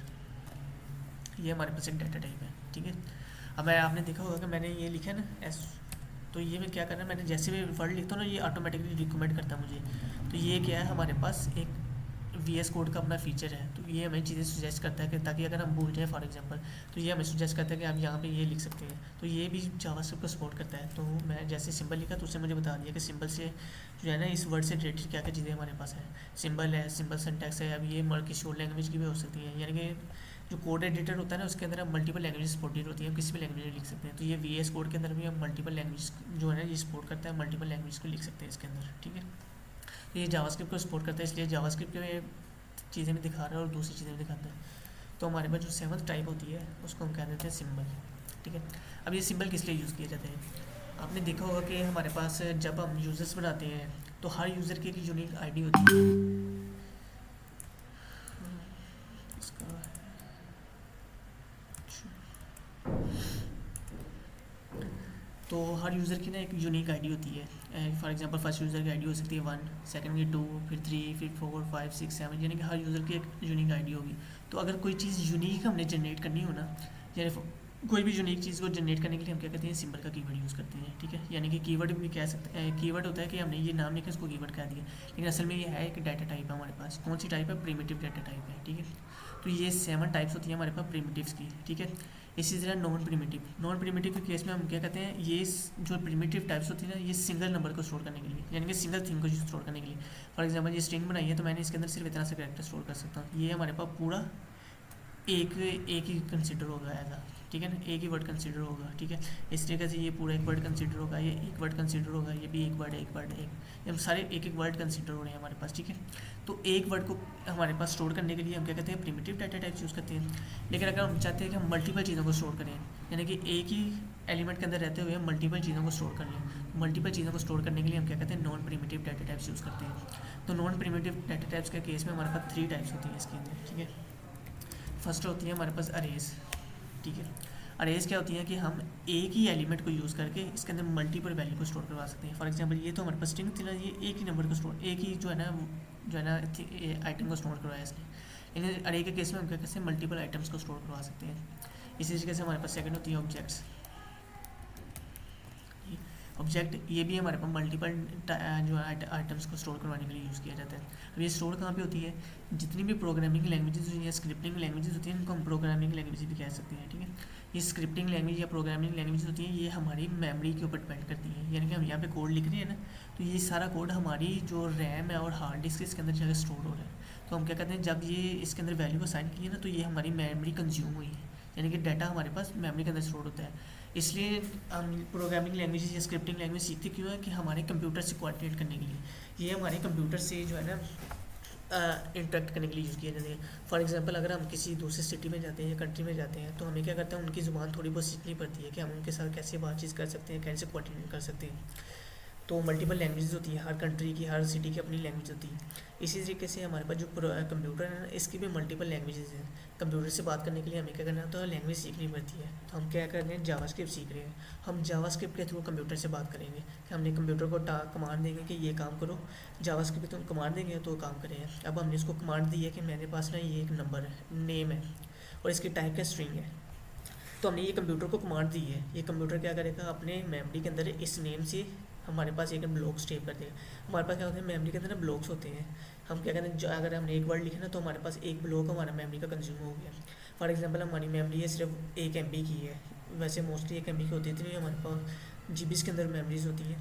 ये हमारे पास एक डाटा टाइप है, ठीक है। अब मैं आपने देखा होगा कि मैंने ये लिखा है ना एस, तो ये मैं क्या करना है, मैंने जैसे भी वर्ड लिखता हूँ ना ये ऑटोमेटिकली रिकमेंड करता है मुझे। तो ये क्या है, हमारे पास एक VS कोड का अपना फीचर है, तो ये हमें चीज़ें सुजेस्ट करता है कि ताकि अगर हम भूल जाए फॉर एग्जांपल, तो ये हमें सुजेस्ट करता है कि आप यहाँ पे ये लिख सकते हैं। तो ये भी जावास्क्रिप्ट को सपोर्ट करता है। तो मैं जैसे सिंबल लिखा तो उससे मुझे बता दिया कि सिंबल से जो है ना इस वर्ड से रिलेटेड क्या क्या चीज़ें हमारे पास है। सिंबल है, सिंबल सिंटैक्स है। अब ये किसी और लैंग्वेज की भी हो सकती है, यानी कि जो कोड एडिटर होता है ना उसके अंदर हम मल्टीपल लैंग्वेज सपोर्टेड होती है, हम किसी भी लैंग्वेज में लिख सकते हैं। तो ये VS कोड के अंदर भी हम मल्टीपल लैंग्वेज जो है ना ये सपोर्ट करता है, मल्टीपल लैंग्वेज को लिख सकते हैं इसके अंदर, ठीक है। तो ये जावास्क्रिप्ट को सपोर्ट करता है, इसलिए जावास्क्रिप्ट के चीज़ें भी दिखा रहा है और दूसरी चीज़ें भी दिखाता है। तो हमारे पास जो 7th टाइप होती है उसको हम कह देते हैं सिंबल, ठीक है। अब ये सिंबल किस लिए यूज़ किए जाते हैं, आपने देखा होगा कि हमारे पास जब हम यूज़र्स बनाते हैं तो हर यूज़र की एक यूनिक आईडी होती है। इसका तो हर यूज़र की ना एक यूनिक आईडी होती है। फॉर एग्जांपल फर्स्ट यूज़र की आईडी हो सकती है 1, सेकंड की 2, फिर 3, फिर 4, 5, 6, 7, यानी कि हर यूज़र की एक यूनिक आईडी होगी। तो अगर कोई चीज़ यूनिक हमने जनरेट करनी हो ना, यानी कोई भी यूनिक चीज़ को जनरेट करने के लिए हम क्या कहते हैं, सिंबल का कीवर्ड यूज़ करते हैं, ठीक है। यानी कि कीवर्ड भी कह सकते हैं, कीवर्ड होता है कि हमने ये नाम लिखा इसको कीवर्ड कह दिया, लेकिन असल में ये है एक डाटा टाइप है हमारे पास। कौन सी टाइप है, प्रिमिटिव डाटा टाइप है, ठीक है। तो ये 7 टाइप्स होती हैं हमारे पास प्रिमिटिव्स की, ठीक है। इसी तरह नॉन प्रिमिटिव के केस में हम क्या कहते हैं, ये जो प्रिमिटिव टाइप्स होती है ना ये सिंगल नंबर को स्टोर करने के लिए, यानी कि सिंगल थिंग को स्टोर करने के लिए। फॉर एग्जांपल ये स्ट्रिंग बनाई है तो मैंने इसके अंदर सिर्फ इतना सा कैरेक्टर स्टोर कर सकता हूँ। ये हमारे पास पूरा एक ही कंसिडर होगा एज आ, ठीक है ना, एक ही वर्ड कंसिडर होगा, ठीक है। इस तरीके से ये पूरा एक वर्ड कंसिडर होगा, ये एक वर्ड कंसिडर होगा, ये भी एक वर्ड ये सारे एक एक वर्ड कंसिडर हो रहे हैं हमारे पास, ठीक है। तो एक वर्ड को हमारे पास स्टोर करने के लिए हम क्या कहते हैं, प्रिमिटिव डाटा टाइप्स यूज़ करते हैं। लेकिन अगर हम चाहते हैं कि हम मल्टीपल चीज़ों को स्टोर करें, यानी कि एक ही एलिमेंट के अंदर रहते हुए हम मल्टीपल चीज़ों को स्टोर कर लें, मल्टीपल चीज़ों को स्टोर करने के लिए हम क्या कहते हैं, non primitive data types use करते हैं। तो नॉन प्रिमिटिव डाटा टाइप्स के केस में हमारे पास 3 टाइप्स होती हैं इसके अंदर, ठीक है। फर्स्ट होती है हमारे पास अरेज, ठीक है। अरेज क्या होती है कि हम एक ही एलिमेंट को यूज़ करके इसके अंदर मल्टीपल वैल्यू को स्टोर करवा सकते हैं। फॉर एग्जांपल ये तो हमारे पास स्ट्रिंग थी ना, ये एक ही नंबर को स्टोर, एक ही जो है ना आइटम को स्टोर करवाया इसने। लेकिन अरे के केस में हम क्या कहते हैं, मल्टीपल आइटम्स को स्टोर करवा सकते हैं। इसी तरीके से हमारे पास सेकंड होती है ऑब्जेक्ट्स। ऑब्जेक्ट ये भी हमारे पास मल्टीपल जो आइटम्स को स्टोर करवाने के लिए यूज़ किया जाता है। अब ये स्टोर कहाँ पे होती है, जितनी भी प्रोग्रामिंग लैंग्वेजेस होती हैं या स्क्रिप्टिंग लैंग्वेजेस होती हैं इनको हम प्रोग्रामिंग लैंग्वेज भी कह सकते हैं, ठीक है। ये स्क्रिप्टिंग लैंग्वेज या प्रोग्रामिंग लैंग्वेज होती हैं, ये हमारी मेमोरी के ऊपर डिपेंड करती हैं। यानी कि हम यहाँ पे कोड लिख रहे हैं ना, तो ये सारा कोड हमारी जो रैम है और हार्ड डिस्क इसके अंदर जाकर स्टोर हो रहा है। तो हम क्या कहते हैं, जब ये इसके अंदर वैल्यू को असाइन की है ना, तो ये हमारी मेमोरी कंज्यूम हुई है, यानी कि डाटा हमारे पास मेमोरी के अंदर स्टोर होता है। इसलिए हम प्रोग्रामिंग लैंग्वेज या स्क्रिप्टिंग लैंग्वेज सीखते क्यों है कि हमारे कंप्यूटर से कोऑर्डिनेट करने के लिए, ये हमारे कंप्यूटर से जो है ना इंटरेक्ट करने के लिए यूज़ किया जाता है। फॉर एग्जांपल अगर हम किसी दूसरे सिटी में जाते हैं या कंट्री में जाते हैं तो हमें क्या करते हैं, उनकी ज़ुबान थोड़ी बहुत सीखनी पड़ती है कि हम उनके साथ कैसे बातचीत कर सकते हैं, कैसे कोऑर्डिनेट कर सकते हैं। तो मल्टीपल लैंग्वेजेस होती है, हर कंट्री की हर सिटी की अपनी लैंग्वेज होती है। इसी तरीके से हमारे पास जो कंप्यूटर है ना इसकी भी मल्टीपल लैंग्वेजेस हैं। कंप्यूटर से बात करने के लिए हमें क्या करना होता है, लैंग्वेज सीखनी पड़ती है। तो हम क्या कर रहे हैं, जावास्क्रिप्ट सीख रहे हैं। हम जावास्क्रिप्ट के थ्रू कंप्यूटर से बात करेंगे कि हमने कंप्यूटर को कमांड देंगे कि ये काम करो, जावास्क्रिप्ट तुम कमांड देंगे तो काम करेंगे। अब हमने इसको कमांड दी है कि मेरे पास ना ये एक नंबर है, नेम है और इसकी टाइप का स्ट्रिंग है। तो हमने ये कंप्यूटर को कमांड दी है, ये कंप्यूटर क्या करेगा, अपने मेमोरी के अंदर इस नेम से हमारे पास एक ब्लॉक्स टाइप कर देगा। हमारे पास क्या होता है, मेमोरी के अंदर ना ब्लॉक्स होते हैं। हम क्या कहते हैं, अगर हमने एक वर्ड लिखा ना तो हमारे पास एक ब्लॉक हमारा मेमोरी का कंज्यूम हो गया। फॉर एग्जांपल हमारी मेमोरी है सिर्फ 1 MB की है, वैसे मोस्टली 1 MB की होती थी, हमारे पास जीबीज़ के अंदर मेमोरीज होती हैं।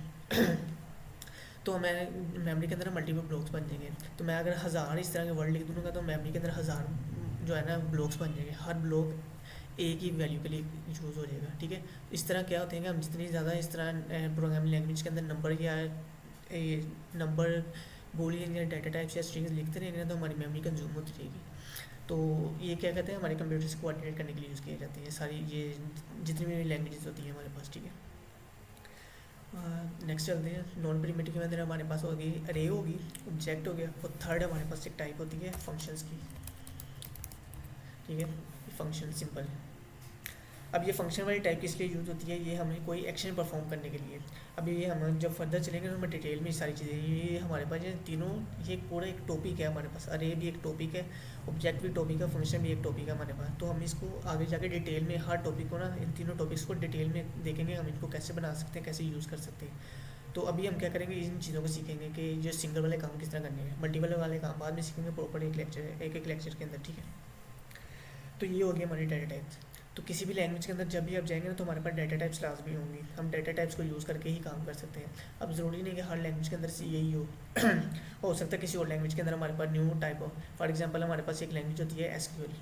तो हमें मेमोरी के अंदर मल्टीपल ब्लॉक्स बन जाएंगे। तो मैं अगर 1000 इस तरह के वर्ड लिख दूँगा तो मेमोरी के अंदर 1000 जो है ना ब्लॉक्स बन जाएंगे, हर ब्लॉक एक ही वैल्यू के लिए यूज़ हो जाएगा, ठीक है। इस तरह क्या होते हैं कि हम जितनी ज़्यादा इस तरह प्रोग्रामिंग लैंग्वेज के अंदर नंबर या नंबर बूलियन या डाटा टाइप्स या स्ट्रिंग्स लिखते रहेंगे ना तो हमारी मेमोरी कंज्यूम होती रहेगी। तो ये क्या कहते हैं, हमारे कंप्यूटर से कोऑर्डिनेट करने के लिए यूज़ किए जाते हैं सारी ये जितनी भी लैंग्वेजेस होती हैं हमारे पास, ठीक है। नेक्स्ट चलते हैं, नॉन प्रिमिटिव के अंदर हमारे पास होगी अरे होगी, ऑब्जेक्ट हो गया, और थर्ड हमारे पास एक टाइप होती है फंक्शंस की, ठीक है। फंक्शन सिंपल है। अब ये फंक्शन वाली टाइप किस लिए यूज़ होती है, ये हमें कोई एक्शन परफॉर्म करने के लिए। अभी ये हम जब फर्दर चलेंगे तो हमें डिटेल में ये सारी चीज़ें, ये हमारे पास ये तीनों, ये पूरा एक टॉपिक है हमारे पास। अरे भी एक टॉपिक है, ऑब्जेक्ट भी टॉपिक है, फंक्शन भी एक टॉपिक है हमारे पास। तो हम इसको आगे जाके डिटेल में हर टॉपिक को ना, इन तीनों टॉपिक्स को डिटेल में देखेंगे, हम इनको कैसे बना सकते हैं, कैसे यूज़ कर सकते हैं। तो अभी हम क्या करेंगे, इन चीज़ों को सीखेंगे कि जो सिंगल वाले काम किस तरह करने हैं, मल्टीपल वाले काम बाद में सीखेंगे प्रॉपर एक लेक्चर, एक लेक्चर के अंदर, ठीक है। तो ये हो गया हमारी डाटा टाइप्स। तो किसी भी लैंग्वेज के अंदर जब भी आप जाएंगे ना, तो हमारे पास डाटा टाइप्स लाजमी होंगी, हम डाटा टाइप्स को यूज़ करके ही काम कर सकते हैं। अब ज़रूरी नहीं कि हर लैंग्वेज के अंदर से यही हो सकता है किसी और लैंग्वेज के अंदर हमारे पास न्यू टाइप हो। फॉर एग्जांपल हमारे पास एक लैंग्वेज होती है एसक्यूएल,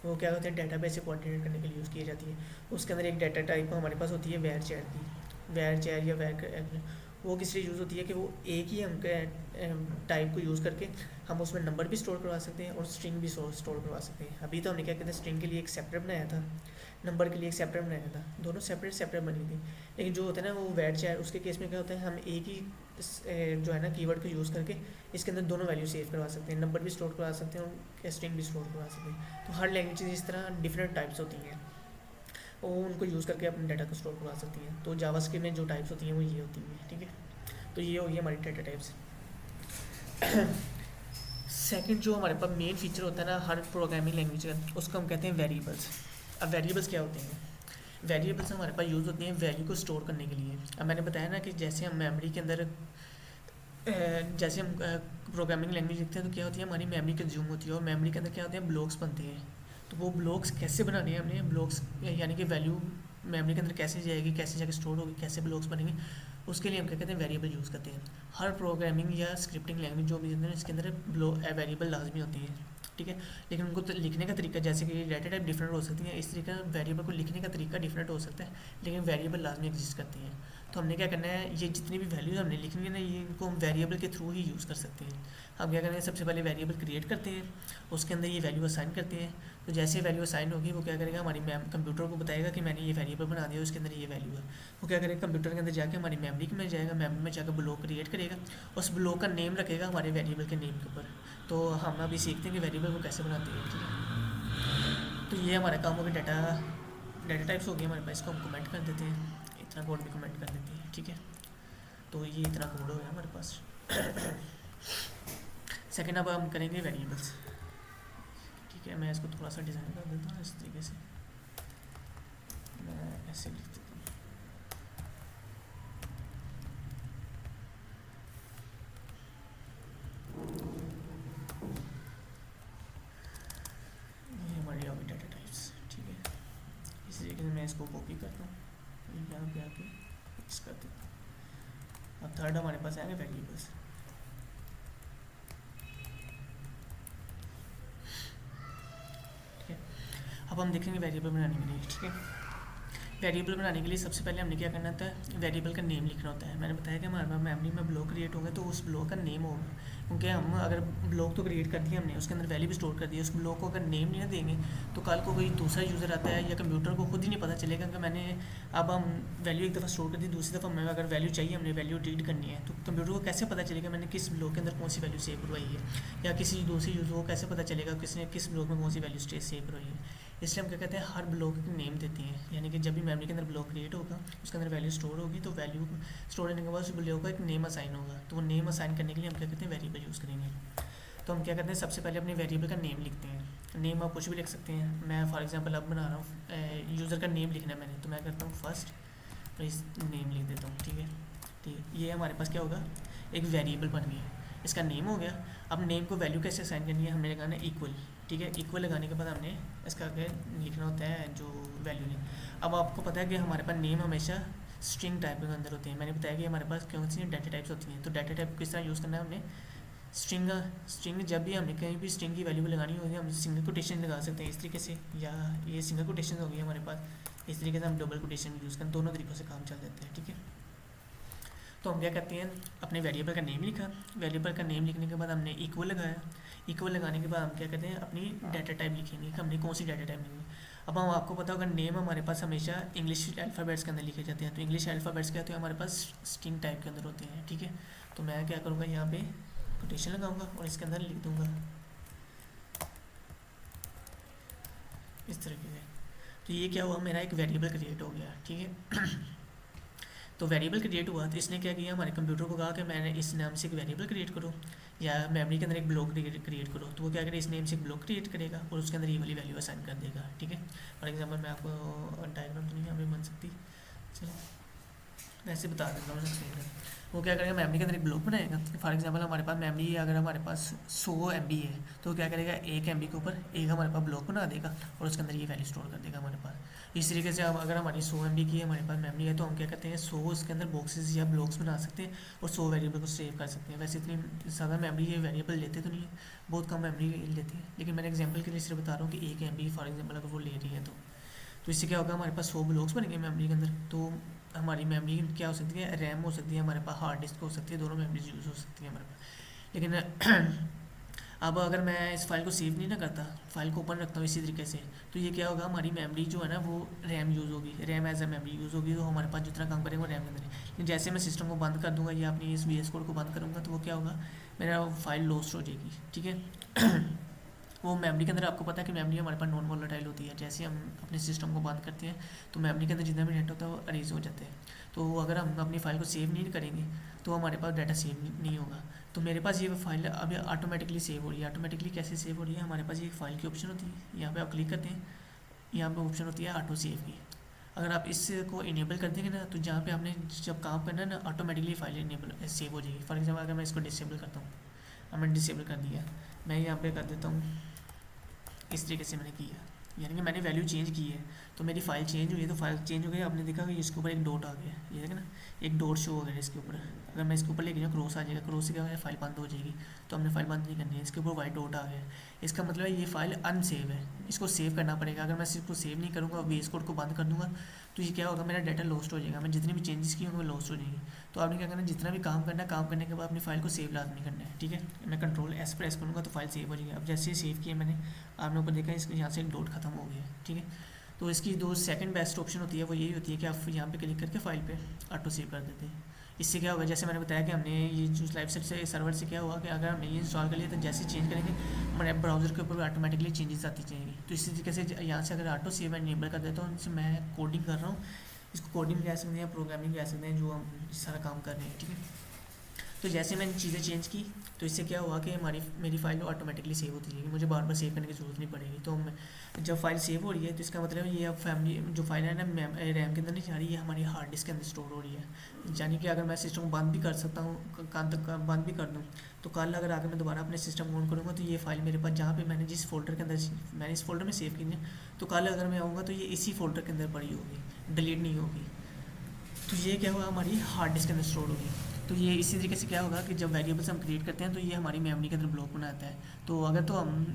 वो क्या होता है, डाटाबेस से कोऑर्डिनेट करने के लिए यूज़ की जाती है। उसके अंदर एक डाटा टाइप हमारे पास होती है वेर चेयर की, वेर चेयर या वेर, वो किस लिए यूज़ होती है कि वो एक ही हम टाइप को यूज़ करके हम उसमें नंबर भी स्टोर करवा सकते हैं और स्ट्रिंग भी स्टोर करवा सकते हैं। अभी तो हमने क्या कहते हैं, स्ट्रिंग के लिए एक सेपरेट बनाया था, नंबर के लिए एक सेपरेट बनाया था, दोनों सेपरेट सेपरेट बनी थी। लेकिन जो होता है ना वो वेर चेयर, उसके केस में क्या होता है, हम एक ही जो है ना कीवर्ड को यूज़ करके इसके अंदर दोनों वैल्यू सेव करवा सकते हैं, नंबर भी स्टोर करवा सकते हैं और स्ट्रिंग भी स्टोर करवा सकते हैं। तो हर लैंग्वेज इस तरह डिफरेंट टाइप्स होती हैं, वो उनको यूज़ करके अपने डाटा को स्टोर करवा सकती हैं। तो जावास्क्रिप्ट में जो टाइप्स होती हैं वो ये होती हैं, ठीक है। तो ये हो गई हमारी डाटा टाइप्स। सेकंड जो हमारे पास मेन फीचर होता है ना हर प्रोग्रामिंग लैंग्वेज का, उसको हम कहते हैं वेरिएबल्स। अब वेरिएबल्स क्या होते हैं, वेरिएबल्स हमारे पास यूज़ होती हैं वैल्यू को स्टोर करने के लिए। अब मैंने बताया ना कि जैसे हम मेमोरी के अंदर जैसे हम प्रोग्रामिंग लैंग्वेज लिखते हैं तो क्या होती है, हमारी मेमोरी कंज्यूम होती है, और मेमोरी के अंदर क्या होते हैं, ब्लॉक्स बनते हैं। तो वो ब्लॉक्स कैसे बनाने हैं हमने, ब्लॉक्स यानी कि वैल्यू मेमोरी के अंदर कैसे जाएगी, कैसे जाके स्टोर होगी, कैसे ब्लॉक्स बनेंगे, उसके लिए हम क्या कहते हैं, वेरिएबल यूज़ करते हैं। हर प्रोग्रामिंग या स्क्रिप्टिंग लैंग्वेज जो भी है इसके अंदर वेरिएबल लाजमी होती है, ठीक है। लेकिन उनको तो लिखने का तरीका, जैसे कि डाटा टाइप डिफरेंट हो सकती है, इस तरीके वेरिएबल को लिखने का तरीका डिफरेंट हो सकता है, लेकिन वेरिएबल लाजमी एग्जिस्ट करती हैं। तो हमने क्या करना है, ये जितनी भी वैल्यूज हमने लिखनी है ना, ये इनको हम वेरिएबल के थ्रू ही यूज़ कर सकते हैं। हम क्या करते हैं, सबसे पहले वेरिएबल क्रिएट करते हैं, उसके अंदर ये वैल्यू असाइन करते हैं। तो जैसे वैल्यू असाइन होगी वो क्या करेगा, हमारी कंप्यूटर को बताएगा कि मैंने ये वेरिएबल बना दिया, उसके अंदर ये वैल्यू है। वो क्या करेगा, कंप्यूटर के अंदर जाके हमारी मेमोरी में जाएगा, मेमोरी में जाकर ब्लॉक क्रिएट करेगा, उस ब्लॉक का नेम रखेगा हमारे वेरिएबल के नेम के ऊपर। तो हम अभी सीखते हैं कि वेरिएबल को कैसे बनाते हैं, ठीक है। तो ये हमारा काम हो गया, डाटा टाइप्स हो गया हमारे पास, इसको हम कमेंट कर देते हैं, इतना कोड भी कमेंट कर देते हैं, ठीक है। तो ये इतना कोड हो गया हमारे पास। सेकेंड अब हम करेंगे वेरिएबल्स, ठीक है। मैं इसको थोड़ा सा डिज़ाइन कर देता हूँ इस तरीके से, मैं ऐसे लिख देता हूँ। ये हमारी होगी डाटा टाइप्स, ठीक है। इस तरीके से मैं इसको कॉपी करता हूँ, यहाँ पे आके फिक्स कर देता हूँ। अब थर्ड हमारे पास आएगा वेरिएबल्स। ठीक है, अब हम देखेंगे वेरिएबल बनाने के लिए, ठीक है। वेरिएबल बनाने के लिए सबसे पहले हमने क्या करना होता है, वेरिएबल का नेम लिखना होता है। मैंने बताया कि हमारे पास मेमोरी में ब्लॉक क्रिएट होगा तो उस ब्लॉक का नेम होगा, क्योंकि हम अगर ब्लॉक तो क्रिएट कर दिया हमने, उसके अंदर वैल्यू भी स्टोर कर दी, उस ब्लॉक को अगर नेम नहीं देंगे तो कल को कोई दूसरा यूज़र आता है या कंप्यूटर को खुद ही नहीं पता चलेगा कि मैंने अब हम वैल्यू एक दफ़ा स्टोर कर दी, दूसरी दफ़ा हमें अगर वैल्यू चाहिए, हमने वैल्यू रीड करनी है, तो कंप्यूटर को कैसे पता चलेगा मैंने किस ब्लॉक के अंदर कौन सी वैल्यू सेव करवाई है, या किसी दूसरी यूज़र को कैसे पता चलेगा किसने किस ब्लॉक में कौन सी वैल्यू सेव करवाई है। इसलिए हम क्या कहते हैं, हर ब्लॉक की नेम देते हैं, यानी कि जब भी मेमोरी के अंदर ब्लॉक क्रिएट होगा उसके अंदर वैल्यू स्टोर होगी, तो वैल्यू स्टोर होने के बाद उस ब्लॉक का एक नेम असाइन होगा, तो वो नेम असाइन करने के लिए हम क्या कहते हैं, वेरिएबल यूज़ करेंगे। तो हम क्या करते हैं, सबसे पहले अपने वेरिएबल का नेम लिखते हैं। नेम आप कुछ भी लिख सकते हैं, मैं फॉर एग्जांपल अब बना रहा हूँ यूज़र का नेम लिखना है मैंने, तो मैं करता हूँ फर्स्ट और इस नेम लिख देता हूँ, ठीक है। ठीक है, ये हमारे पास क्या होगा, एक वेरिएबल बन गया, इसका नेम हो गया। अब नेम को वैल्यू कैसे असाइन करनी है, हमने लगाना है इक्वल, ठीक है। इक्वल लगाने के बाद हमने इसका आगे लिखना होता है जो वैल्यू नेम। अब आपको पता है कि हमारे पास नेम हमेशा स्ट्रिंग टाइप के अंदर होते हैं। मैंने बताया कि हमारे पास कौन सी डाटा टाइप्स होती हैं, तो डाटा टाइप किस तरह यूज़ करना है, हमने स्ट्रिंग जब भी हमने कहीं भी स्ट्रिंग की वैल्यू लगानी होगी हम सिंगल कोटेशन लगा सकते हैं इस तरीके से, या ये सिंगल कोटेशन हो गई हमारे पास, इस तरीके से हम डबल कोटेशन यूज़ करें, दोनों तरीक़ों से काम चल जाता है, ठीक है। तो हम क्या करते हैं, अपने वेरिएबल का नेम लिखा, वेरिएबल का नेम लिखने के बाद हमने इक्वल लगाया, इक्वल लगाने के बाद हम क्या करते हैं, अपनी डाटा टाइप लिखेंगे कि हमने कौन सी डाटा टाइप लिखेंगे। अब हम आपको पता होगा नेम हमारे पास हमेशा इंग्लिश अल्फ़ाबेट्स के अंदर लिखे जाते हैं, तो इंग्लिश अल्फ़ाबेट्स क्या होते हैं हमारे पास स्ट्रिंग टाइप के अंदर होते हैं, ठीक है। तो मैं क्या करूँगा, यहाँ पे कोटेशन लगाऊंगा और इसके अंदर लिख दूंगा इस तरीके से। तो ये क्या हुआ, मेरा एक वेरिएबल क्रिएट हो गया, ठीक है। तो वेरिएबल क्रिएट हुआ तो इसने क्या किया, हमारे कंप्यूटर को कहा कि मैंने इस नाम से एक वेरिएबल क्रिएट करो या मेमोरी के अंदर एक ब्लॉक क्रिएट करो। तो वो क्या करे, इस नेम से एक ब्लॉक क्रिएट करेगा और उसके अंदर ये वाली वैल्यू असाइन कर देगा, ठीक है। फॉर एग्जांपल मैं आपको डायग्राम तो नहीं यहाँ पे बन सकती, चलो ऐसे बता देता हूँ एक्सप्लेन। वो क्या करेगा, मेमोरी के अंदर एक ब्लॉक बनाएगा। फॉर एग्जांपल हमारे पास मेमोरी अगर हमारे पास 100 MB है तो क्या करेगा, 1 MB के ऊपर एक हमारे पास ब्लॉक बना देगा और उसके अंदर ये वैल्यू स्टोर कर देगा हमारे पास। इस तरीके से अगर हमारी 100 MB की हमारे पास मेमोरी है तो हम क्या करते हैं, 100 उसके अंदर बॉक्सेस या ब्लॉक्स बना सकते हैं और 100 वेरिएबल को सेव कर सकते हैं। वैसे इतनी ज़्यादा मेमोरी ये वेरिएबल लेते तो नहीं है, बहुत कम मेमोरी लेते हैं, लेकिन मैंने एग्जाम्पल के लिए सिर्फ बता रहा हूँ कि 1 MB फॉर एग्जाम्पल अगर वो ले रही है तो इससे क्या होगा, हमारे पास 100 ब्लॉक्स बनेंगे मेमोरी के अंदर। तो हमारी मेमोरी क्या हो सकती है, रैम हो सकती है, हमारे पास हार्ड डिस्क हो सकती है, दोनों मेमोरीज यूज़ हो सकती है हमारे पास। लेकिन अब अगर मैं इस फाइल को सेव नहीं ना करता, फाइल को ओपन रखता हूँ इसी तरीके से, तो ये क्या होगा, हमारी मेमोरी जो है ना वो रैम यूज़ होगी, RAM as a memory use होगी, तो हमारे पास जितना काम करेंगे वो रैम के अंदर है। लेकिन जैसे मैं सिस्टम को बंद कर दूंगा या अपनी इस VS कोड को बंद करूँगा तो वो क्या होगा, मेरा फाइल लॉस्ट हो जाएगी, ठीक है। वो मेमोरी के अंदर आपको पता है कि मेमोरी हमारे पास नॉन वोलेटाइल होती है। जैसे हम अपने सिस्टम को बंद करते हैं तो मेमोरी के अंदर जितना भी डाटा होता है वो अरेज हो जाते हैं। तो अगर हम अपनी फ़ाइल को सेव नहीं करेंगे तो हमारे पास डाटा सेव नहीं होगा। तो मेरे पास ये फाइल अभी ऑटोमेटिकली सेव हो रही है। ऑटोमेटिकली कैसे सेव हो रही है, हमारे पास ये फाइल की ऑप्शन होती है, यहाँ पे आप क्लिक करते हैं, यहाँ पे ऑप्शन होती है ऑटो सेव की। अगर आप इसको इनेबल कर देंगे ना तो जहाँ पे आपने जब काम करना है ना ऑटोमेटिकली फाइल इनेबल सेव हो जाएगी। फॉर एग्जाम्पल अगर मैं इसको डिसेबल करता हूँ, अब मैंने डिसेबल कर दिया, मैं यहाँ पे कर देता हूँ, इस तरीके से मैंने किया, यानी कि मैंने वैल्यू चेंज की है तो मेरी फाइल चेंज हुई है। तो फाइल चेंज हो गई, आपने देखा कि इसके ऊपर एक डॉट आ गया, ये देखा ना, एक डॉट शो हो गया इसके ऊपर। अगर मैं इसके ऊपर लेके जाऊँ क्रॉस आ जाएगा, क्रॉस से क्या होगा, फाइल बंद हो जाएगी। तो हमने फाइल बंद नहीं करनी है, इसके ऊपर वाइट डॉट आ गया, इसका मतलब है ये फाइल अनसेव है, इसको सेव करना पड़ेगा। अगर मैं इसको सेव नहीं करूँगा, VS कोड को बंद कर दूँगा तो ये क्या होगा, मेरा डाटा लॉस्ट हो जाएगा, मैं जितनी भी चेंजेस की होंगे वो लॉस्ट हो जाएंगी। तो आपने क्या करना है, जितना भी काम करना है, काम करने के बाद अपनी फाइल को सेव लाजमी करना है, ठीक है। मैं Ctrl+S प्रेस करूँगा तो फाइल सेव हो जाएगी। अब जैसे ही सेव किया मैंने, आपने ऊपर देखा इसके यहाँ से एक डॉट खत्म हो गया, ठीक है। तो इसकी दो सेकंड बेस्ट ऑप्शन होती है, वो यही होती है कि आप यहाँ पे क्लिक करके फाइल पे ऑटो सेव कर देते हैं। इससे क्या होगा, जैसे मैंने बताया कि हमने ये जो लाइव सेट से सर्वर से क्या हुआ कि अगर हमने ये इंस्टॉल कर लिया तो जैसे चेंज करेंगे हमारे ब्राउज़र के ऊपर ऑटोमेटिकली चेंजेस आती जाएंगी। तो इसी तरीके से यहाँ से अगर ऑटो सेव एनेबल कर देता हूँ, इनसे मैं कोडिंग कर रहा हूँ, इसको कोडिंग कह सकते हैं, प्रोग्रामिंग कह सकते हैं, जो हम सारा काम कर रहे हैं, ठीक है। तो जैसे मैंने चीज़ें चेंज की तो इससे क्या हुआ कि मेरी फाइल ऑटोमेटिकली सेव होती जाएगी, मुझे बार बार सेव करने की ज़रूरत नहीं पड़ेगी। तो जब फाइल सेव हो रही है तो इसका मतलब ये अब फैमिली जो फाइल है ना रैम के अंदर नहीं जा रही है, हमारी हार्ड डिस्क के अंदर स्टोर हो रही है। यानी कि अगर मैं सिस्टम को बंद भी कर सकता हूँ, बंद भी कर दूँ, तो कल अगर आकर मैं दोबारा अपने सिस्टम को ऑन करूँगा तो ये फाइल मेरे पास जहाँ पे मैंने जिस फोल्डर के अंदर मैंने इस फोल्डर में सेव की है, तो कल अगर मैं आऊँगा तो ये इसी फोल्डर के अंदर पड़ी होगी, डिलीट नहीं होगी। तो ये क्या हुआ, हमारी हार्ड डिस्क के अंदर स्टोर होगी। तो ये इसी तरीके से क्या होगा कि जब वेरिएबल्स हम क्रिएट करते हैं तो ये हमारी मेमोरी के अंदर ब्लॉक बनाता है। तो अगर तो हम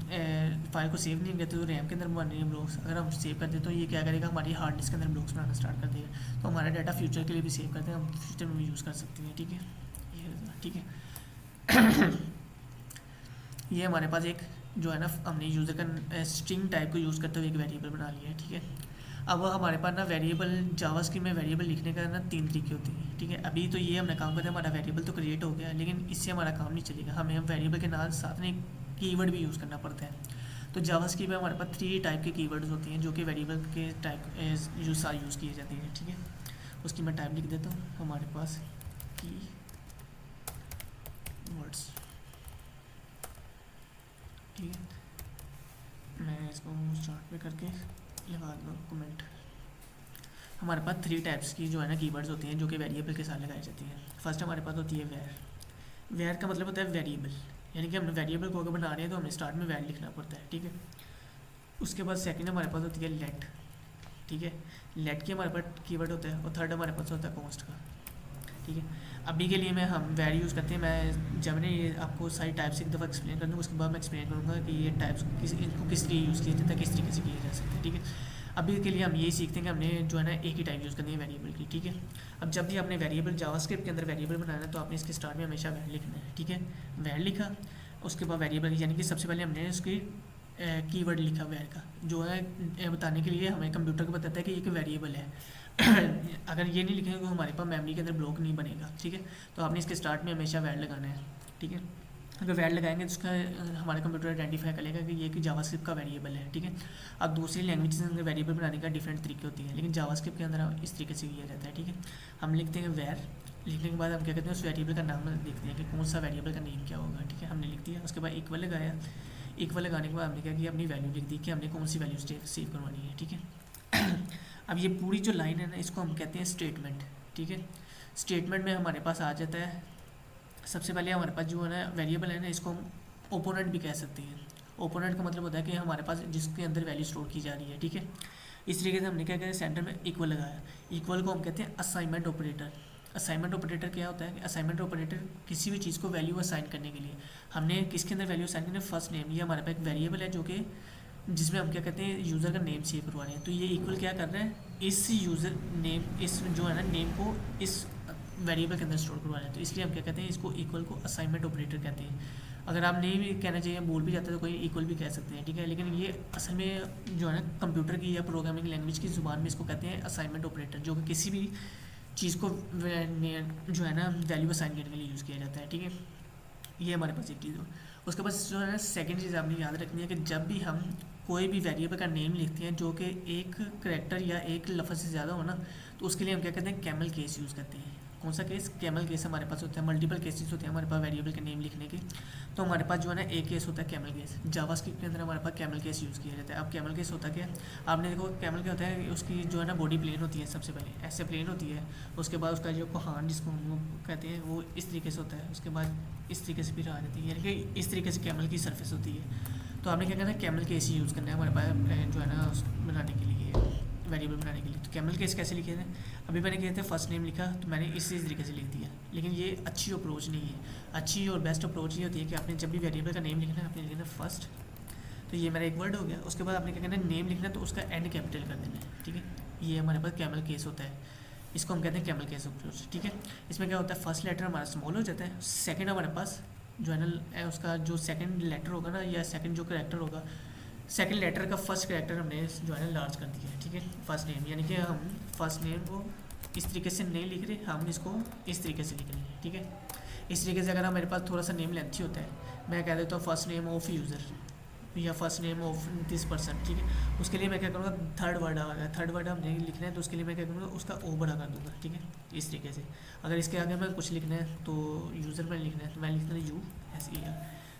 फाइल को सेव नहीं करते तो रैम के अंदर बन रही है ब्लॉक्स, अगर हम सेव करते तो ये क्या करेगा, हमारी हार्ड डिस्क के अंदर ब्लॉक्स बनाना स्टार्ट कर देगा। तो हमारा डाटा फ्यूचर के लिए भी सेव करते हैं, हम फ्यूचर में भी यूज़ कर सकते हैं, ठीक है। ये ठीक है। ये हमारे पास एक जो है ना, हमने यूज़र का स्ट्रिंग टाइप को यूज़ करते हुए एक वेरिएबल बना लिया है, ठीक है। अब हमारे पास ना वेरिएबल जावास्क्रिप्ट में वेरिएबल लिखने का ना 3 तरीके होते हैं, ठीक है। अभी तो ये हमने काम करते हैं, हमारा वेरिएबल तो क्रिएट हो गया, लेकिन इससे हमारा काम नहीं चलेगा, हमें वेरिएबल के साथ में कीवर्ड भी यूज़ करना पड़ता है। तो जावास्क्रिप्ट में हमारे पास 3 टाइप के कीवर्ड्स होती हैं जो कि वेरिएबल के टाइप यूज़ किए जाते हैं, ठीक है। उसकी मैं टाइप लिख देता हूँ, हमारे पास की वर्ड्स, ठीक है। मैं इसको स्टार्ट पे करके लगा दूँ कमेंट। हमारे पास 3 टाइप्स की जो है ना कीवर्ड्स होती हैं जो कि वेरिएबल के साथ लगाई जाती हैं। फर्स्ट हमारे पास होती है वेर। वेर का मतलब होता है वेरिएबल, यानी कि हम वेरिएबल को अगर बना रहे हैं तो हमें स्टार्ट में वेर लिखना पड़ता है, ठीक है। उसके बाद सेकंड हमारे पास होती है लेट, ठीक है। लेट की हमारे पास कीवर्ड होता है। और थर्ड हमारे पास होता है कॉन्स्ट का, ठीक है। अभी के लिए हम वेर यूज़ करते हैं। मैं जब मैंने ये आपको सारी टाइप्स एक दफ़ा एक्सप्लेन कर दूँगा, उसके बाद मैं एक्सप्लेन करूँगा कि ये टाइप्स इनको किस लिए यूज़ किया जाता है, किस तरीके से किया जा सकता है, ठीक है। अभी के लिए हम यही सीखते हैं कि हमने जो है ना एक ही टाइप यूज़ करनी है वेरिएबल की, ठीक है। अब जब भी आपने वेरिएबल जावास्क्रिप्ट के अंदर वेरिएबल बनाना है तो आपने इसके स्टार्ट में हमेशा वेर लिखना है, ठीक है। वेर लिखा, उसके बाद वेरिएबल यानी कि सबसे पहले हमने उसकी कीवर्ड लिखा वेर का, जो है बताने के लिए हमें कंप्यूटर को बताता है कि ये एक वेरिएबल है। अगर ये नहीं लिखेंगे तो हमारे पास मेमोरी के अंदर ब्लॉक नहीं बनेगा, ठीक है। तो आपने इसके स्टार्ट में हमेशा वेर लगाना है, ठीक है। अगर वैर लगाएंगे तो उसका हमारा कंप्यूटर आइडेंटिफाई कर लेगा कि ये कि जावास्क्रिप्ट का वेरिएबल है, ठीक है। अब दूसरी लैंग्वेज के अंदर वेरिएबल बनाने का डिफरेंट तरीके होती है, लेकिन जावास्क्रिप्ट के अंदर इस तरीके से किया जाता है, ठीक है। हम लिखते हैं वैर, लिखने के बाद हम क्या करते हैं उस वेरिएबल का नाम लिखते हैं कि कौन सा वेरिएबल का नेम क्या होगा, ठीक है। हमने लिख दिया, उसके बाद इक्वल लगाया, इक्वल लगाने के बाद हमने क्या किया, अपनी वैल्यू लिख दी कि हमने कौन सी वैल्यू सेव करवानी है, ठीक है। अब ये पूरी जो लाइन है ना, इसको हम कहते हैं स्टेटमेंट, ठीक है। स्टेटमेंट में हमारे पास आ जाता है, सबसे पहले हमारे पास जो है ना वेरिएबल है ना, इसको हम ओपोनेंट भी कह सकते हैं। ओपोनेंट का मतलब होता है कि हमारे पास जिसके अंदर वैल्यू स्टोर की जा रही है, ठीक है। इस तरीके से हमने क्या किया, सेंटर में इक्वल लगाया। इक्वल को हम कहते हैं असाइनमेंट ऑपरेटर। असाइनमेंट ऑपरेटर क्या होता है कि असाइनमेंट ऑपरेटर किसी भी चीज़ को वैल्यू असाइन करने के लिए हमने किसके अंदर वैल्यू असाइन करनी है, फर्स्ट नेम। ये हमारे पास एक वेरिएबल है जो कि जिसमें हम क्या कहते हैं यूज़र का नेम सेव करवा रहे हैं। तो ये इक्वल क्या कर रहा है, इस यूज़र नेम, इस जो है ना नेम को इस वेरिएबल के अंदर स्टोर करवा रहे हैं। तो इसलिए हम क्या कहते हैं, इसको इक्वल को असाइनमेंट ऑपरेटर कहते हैं। अगर आप नहीं भी कहना चाहिए, बोल भी जाते हैं तो कोई इक्वल भी कह सकते हैं, ठीक है। लेकिन ये असल में जो है ना कंप्यूटर की या प्रोग्रामिंग लैंग्वेज की ज़ुबान में इसको कहते हैं असाइनमेंट ऑपरेटर, जो कि किसी भी चीज़ को जो है ना वैल्यू असाइन करने के लिए यूज़ किया जाता है, ठीक है। ये हमारे पास एक चीज़ हो। उसके बाद जो है ना सेकेंड चीज़ आपने याद रखनी है कि जब भी हम कोई भी वेरिएबल का नेम लिखते हैं जो कि एक करैक्टर या एक लफ्ज़ से ज़्यादा हो ना, तो उसके लिए हम क्या कहते हैं, कैमल केस यूज़ करते हैं। कौन सा केस, कैमल केस हमारे पास होता है। मल्टीपल केसेस होते हैं हमारे पास वेरिएबल के नेम लिखने के, तो हमारे पास जो है ना एक केस होता है कैमल केस। जावास्क्रिप्ट के अंदर हमारे पास कैमल केस यूज़ किया जाता है। अब कैमल केस होता क्या है, आपने देखो कैमल क्या होता है, उसकी जो है ना बॉडी प्लेन होती है, सबसे पहले ऐसे प्लेन होती है। उसके बाद उसका जो कोहान जिसको हम कहते हैं वो इस तरीके से होता है। उसके बाद इस तरीके से फिर आ जाती है, यानी कि इस तरीके से कैमल की सरफेस होती है। तो आपने क्या करना है, कैमल केस ही यूज़ करना है हमारे पास जो है ना बनाने के लिए, वेरिएबल बनाने के लिए। तो कैमल केस कैसे लिखे थे, अभी मैंने किया था फर्स्ट नेम लिखा तो मैंने इसी तरीके से लिख दिया। लेकिन ये अच्छी अप्रोच नहीं है। अच्छी और बेस्ट अप्रोच ये होती है कि आपने जब भी वेरिएबल का नेम लिखना है, आपने लिखना फर्स्ट, तो ये मेरा एक वर्ड हो गया। उसके बाद आपने क्या करना है, नेम लिखना है तो उसका एंड कैपिटल कर देना है, ठीक है। ये हमारे पास कैमल केस होता है, इसको हम कहते हैं कैमल केस अप्रोच, ठीक है। इसमें क्या होता है, फर्स्ट लेटर हमारा स्मॉल हो जाता है, सेकेंड हमारे पास जो है ना उसका जो सेकंड लेटर होगा ना, या सेकंड जो करैक्टर होगा, सेकंड लेटर का फर्स्ट करैक्टर हमने जो है ना लार्ज कर दिया है, ठीक है। फर्स्ट नेम, यानी कि हम फर्स्ट नेम को इस तरीके से नहीं लिख रहे, हम इसको इस तरीके से लिख रहे हैं, ठीक है। इस तरीके से अगर मेरे पास थोड़ा सा नेम लेंथी होता है, मैं कह देता हूँ फर्स्ट नेम ऑफ यूज़र या first name of this person, ठीक है। उसके लिए मैं क्या करूँगा, थर्ड वर्ड आ गया, थर्ड वर्ड हमने लिखना है तो उसके लिए मैं क्या करूँगा, उसका ओ बड़ा कर दूँगा, ठीक है। इस तरीके से अगर इसके आगे मैं कुछ लिखना है तो यूज़र में लिखना है तो मैं लिखना है USER।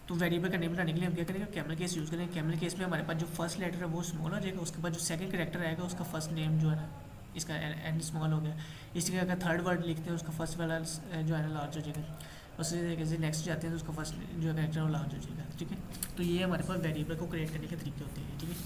तो वेरिएबल का नेम बनाने के लिए हम क्या करेंगे, कैमल केस यूज़ करेंगे। कैमल केस में हमारे पास जो फर्स्ट लेटर है वो स्मॉल हो जाएगा, उसके बाद जो सेकंड कैरेक्टर आएगा उसका फर्स्ट नेम जो है ना इसका एंड स्मॉल हो गया। इसी तरह अगर थर्ड वर्ड लिखते हैं उसका फर्स्ट वाला जो है ना लार्ज हो जाएगा। उसी तरीके से नेक्स्ट जाते हैं तो उसका फर्स्ट जो कैरेक्टर है वो लार्ज हो जाएगा, ठीक है। तो ये हमारे पास वेरिएबल को क्रिएट करने के तरीके होते हैं, ठीक है।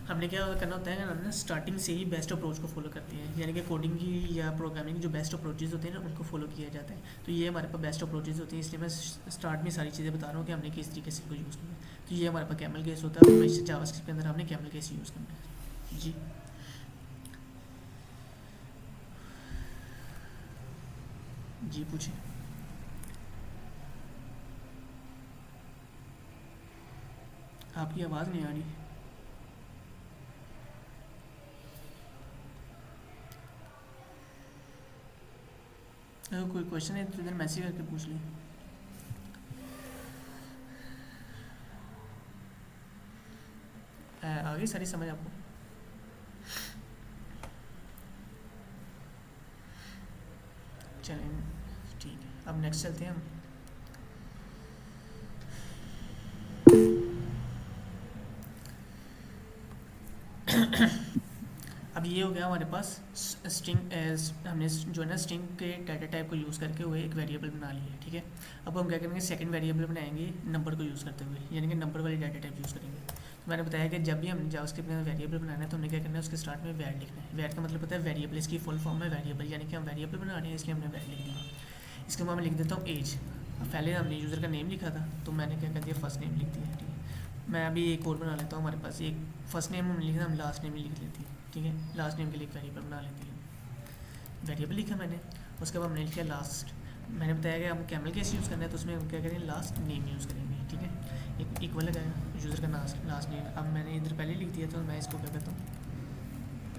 हमने क्या करना होता है, हमने स्टार्टिंग से ही बेस्ट अप्रोच को फॉलो करते हैं, यानी कि कोडिंग की या प्रोग्रामिंग जो बेस्ट अप्रोचेज होते हैं ना उनको फॉलो किया जाता है। तो ये हमारे पास बेस्ट अप्रोचेज होती हैं, इसलिए मैं स्टार्ट में सारी चीज़ें बता रहा हूँ कि हमने किस तरीके से इनको यूज़ करना है। तो ये हमारे पास कैमल केस होता है, हमेशा जावास्क्रिप्ट के अंदर हमने कैमल केस यूज़ करना है। जी जी पूछें। आपकी आवाज़ नहीं आ रही। अगर कोई क्वेश्चन है तो इधर मैसेज करके पूछ लें। आ गई सारी समझ आपको। चलें ठीक है, अब नेक्स्ट चलते हैं हम। अब ये हो गया हमारे पास स्ट्रिंग, हमने जो है ना स्ट्रिंग के डाटा टाइप को यूज़ करके हुए एक वेरिएबल बना लिया है, ठीक है। अब हम क्या करेंगे, सेकंड वेरिएबल बनाएंगे नंबर को यूज़ करते हुए, यानी कि नंबर वाली डाटा टाइप यूज़ करेंगे। तो मैंने बताया कि जब भी हम जावास्क्रिप्ट में वेरिएबल बनाना है तो हमने क्या करना है, उसके स्टार्ट में वैर लिखना है। वैर का मतलब होता है वेरिएबल, इसकी फुल फॉर्म है वेरिएबल, यानी कि हम वेरिएबल बना रहे हैं इसलिए हमने वैर लिख दिया। इसके बाद मैं लिख देता हूँ एज। पहले हमने यूज़र का नेम लिखा था तो मैंने क्या कर दिया, फर्स्ट नेम लिख दिया, ठीक है। मैं अभी एक और बना लेता हूँ, हमारे पास एक फर्स्ट नेम हम लिखना, हम लास्ट नेम ही लिख लेते हैं, ठीक है। लास्ट नेम के लिए वेरिएबल बना लेते हैं। वेरिएबल लिखा मैंने, उसके बाद हमने लिखा लास्ट। मैंने बताया कि हम कैमल केस यूज़ करना है तो उसमें हम क्या करेंगे, लास्ट नेम यूज़ करेंगे, ठीक है। एक इक्वल लगाया यूज़र का लास्ट नेम। अब मैंने इधर पहले लिख दिया तो मैं इसको क्या करता हूँ,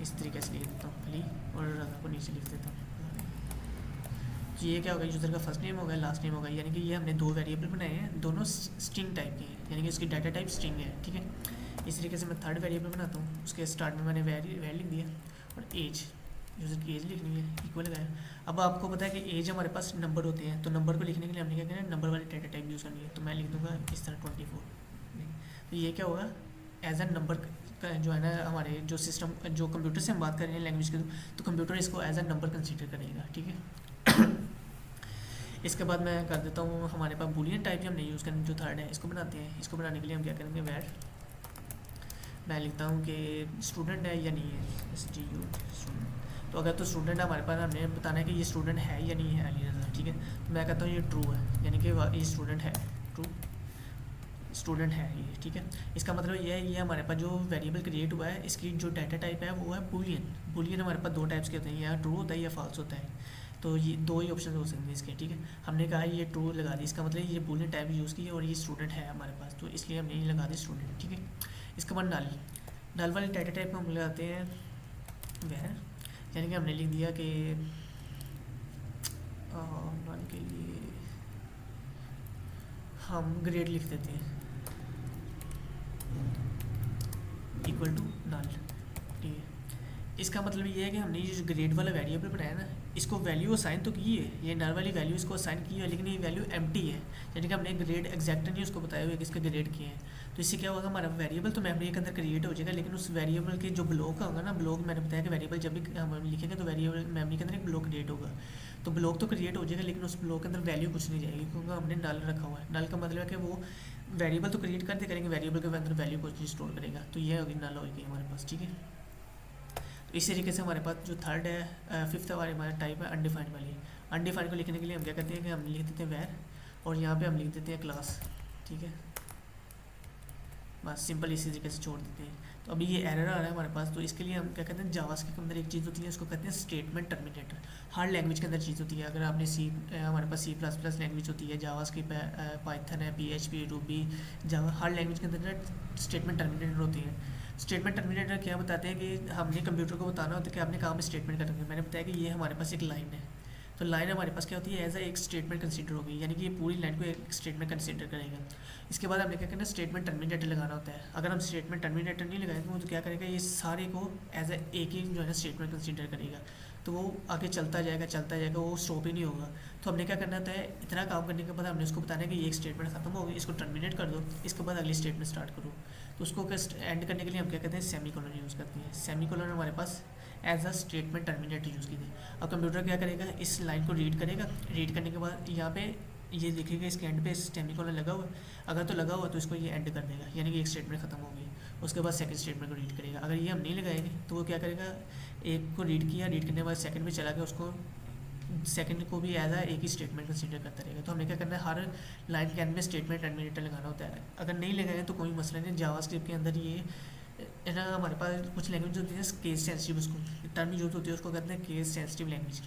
इस तरीके से लिख देता हूँ खाली, और रजा को नीचे लिख देता हूँ, तो ये क्या होगा, यूज़र का फर्स्ट नेम होगा, लास्ट नेम होगा, यानी कि ये हमने दो वेरिएबल बनाए हैं, दोनों स्ट्रिंग टाइप के हैं, यानी कि इसकी डाटा टाइप स्ट्रिंग है, ठीक है। इस तरीके से मैं थर्ड वेरिएबल बनाता हूँ, उसके स्टार्ट में मैंने वैर लिख दिया और एज, यूज़र की एज लिखनी है, इक्वल लगाया। अब आपको पता है कि एज हमारे पास नंबर होते हैं, तो नंबर को लिखने के लिए हमने क्या करना है, नंबर वाली डाटा टाइप यूज़ करनी है, तो मैं लिख दूँगा इस तरह 24। तो ये क्या होगा, एज अ नंबर का जो है ना, हमारे जो सिस्टम, जो कंप्यूटर से हम बात कर रहे हैं लैंग्वेज के, तो कंप्यूटर इसको एज अ नंबर कंसीडर करेगा, ठीक है। इसके बाद मैं कर देता हूँ, हमारे पास बूलियन टाइप हमने यूज़ करना जो थर्ड है, इसको बनाते हैं। इसको बनाने के लिए हम क्या करेंगे, वैर मैं लिखता हूँ कि स्टूडेंट है या नहीं है, STU स्टूडेंट। तो अगर तो स्टूडेंट है हमारे पास, हमने बताना है कि ये स्टूडेंट है या नहीं है, अली रज़ा, ठीक है। तो मैं कहता हूँ ये ट्रू है, यानी कि ये स्टूडेंट है, ट्रू स्टूडेंट है ये, ठीक है। इसका मतलब ये है, ये हमारे पास जो वेरिएबल क्रिएट हुआ है, इसकी जो डाटा टाइप है वो है बूलियन। बूलियन हमारे पास दो टाइप्स के होते हैं, या ट्रू होता है या फॉल्स होता है। तो ये दो ही ऑप्शन हो सकते हैं इसके, ठीक है। हमने कहा ये ट्रू लगा दी, इसका मतलब ये बूलियन टाइप यूज़ की और ये स्टूडेंट है हमारे पास, तो इसलिए हमने ये लगा दी स्टूडेंट, ठीक है। इसके बाद नल, नल वाली डाटा टाइप में हम लगाते हैं वह, यानी कि हमने लिख दिया कि नल के लिए हम ग्रेड लिख देते हैं, इक्वल टू नल, ठीक है। इसका मतलब ये है कि हमने ये जो ग्रेड वाला वेरिएबल बनाया ना, इसको वैल्यू असाइन तो की है, ये नल वाली वैल्यू इसको असाइन की है, लेकिन ये वैल्यू एम्प्टी है, यानी कि हमने ग्रेड एग्जैक्ट नहीं उसको बताया हुआ है कि इसके ग्रेड किए हैं। तो इससे क्या होगा, हमारा वेरिएबल तो मेमोरी के अंदर क्रिएट हो जाएगा, लेकिन उस वेरिएबल के जो ब्लॉक होगा ना, ब्लॉक मैंने बताया कि वेरिएबल जब भी हम लिखेंगे तो वेरिएबल मेमोरी के अंदर एक ब्लॉक क्रिएट होगा, तो ब्लॉक तो क्रिएट हो जाएगा, लेकिन उस ब्लॉक के अंदर वैल्यू कुछ नहीं जाएगी, क्योंकि हमने नल रखा हुआ है। नल का मतलब है कि वो वेरिएबल तो क्रिएट करते करेंगे, वेरिएबल के अंदर वैल्यू कुछ नहीं स्टोर करेगा, तो ये होगी नल होगी हमारे पास, ठीक है। तो इस तरीके से हमारे पास जो थर्ड है, फिफ्थ हमारा टाइप है अनडिफाइंड वाली। अनडिफाइंड को लिखने के लिए हम क्या करते हैं कि हम लिख देते हैं वैर, और यहाँ पे हम लिख देते हैं क्लास, ठीक है। बस सिंपल इसी तरीके से छोड़ देते हैं। तो अभी ये एरर आ रहा है हमारे पास, तो इसके लिए हम क्या कहते हैं, जावास्क्रिप्ट के अंदर एक चीज़ होती है, उसको कहते हैं स्टेटमेंट टर्मिनेटर। हर लैंग्वेज के अंदर चीज़ होती है, अगर आपने हमारे पास C++ लैंग्वेज होती है, जावास्क्रिप्ट है, पाइथन है, PHP, रूबी, जावा, हर लैंग्वेज के अंदर स्टेटमेंट टर्मिनेटर होती है। स्टेटमेंट टर्मिनेटर क्या बताते हैं कि हमने कंप्यूटर को बताना होता है कि आपने कहाँ पे स्टेटमेंट करेंगे। मैंने बताया कि ये हमारे पास एक लाइन है, तो लाइन हमारे पास क्या होती है, एज अ एक स्टेटमेंट कंसीडर होगी, यानी कि ये पूरी लाइन को एक स्टेटमेंट कंसीडर करेगा। इसके बाद हमने क्या करना है, स्टेटमेंट टर्मिनेटर लगाना होता है। अगर हम स्टेटमेंट टर्मिनेटर नहीं लगाएंगे तो क्या करेगा, ये सारे को एज अ एक ही जो है ना स्टेटमेंट कंसीडर करेगा, तो वो आगे चलता जाएगा, वो स्टॉप ही नहीं होगा। तो हमने क्या करना होता है, इतना काम करने के बाद हमने उसको बताना है कि ये एक स्टेटमेंट खत्म हो गई, इसको टर्मिनेट कर दो, इसके बाद अगली स्टेटमेंट स्टार्ट करो। तो उसको एंड करने के लिए हम क्या कहते हैं, सेमीकोलन यूज़ करते हैं। सेमीकोलन हमारे पास as a statement terminator use की थी। अब कंप्यूटर क्या करेगा, इस लाइन को रीड करेगा, रीड करने के बाद यहाँ पे ये लिखेगा इसके एंड पे सेमीकोलन लगा हुआ, अगर तो लगा हुआ तो इसको ये एंड कर देगा, यानी कि एक स्टेटमेंट खत्म हो गई। उसके बाद सेकंड स्टेटमेंट को रीड करेगा, अगर ये हम नहीं लगाएंगे तो वो क्या करेगा, एक को रीड किया, रीड करने के बाद सेकंड में चला गया, उसको सेकंड को भी एज आ एक ही स्टेटमेंट कंसीडर करता रहेगा। तो हमें क्या करना है, हर लाइन के एंड में स्टेटमेंट टर्मिनेटर लगाना होता है। अगर नहीं लगाएंगे तो कोई मसला नहीं। जावास्क्रिप्ट के अंदर ये है ना, हमारे पास कुछ लैंग्वेज होती है केस सेंसिटिव, उसको टर्म यूज होती है, उसको कहते हैं केस सेंसिटिव लैंग्वेज।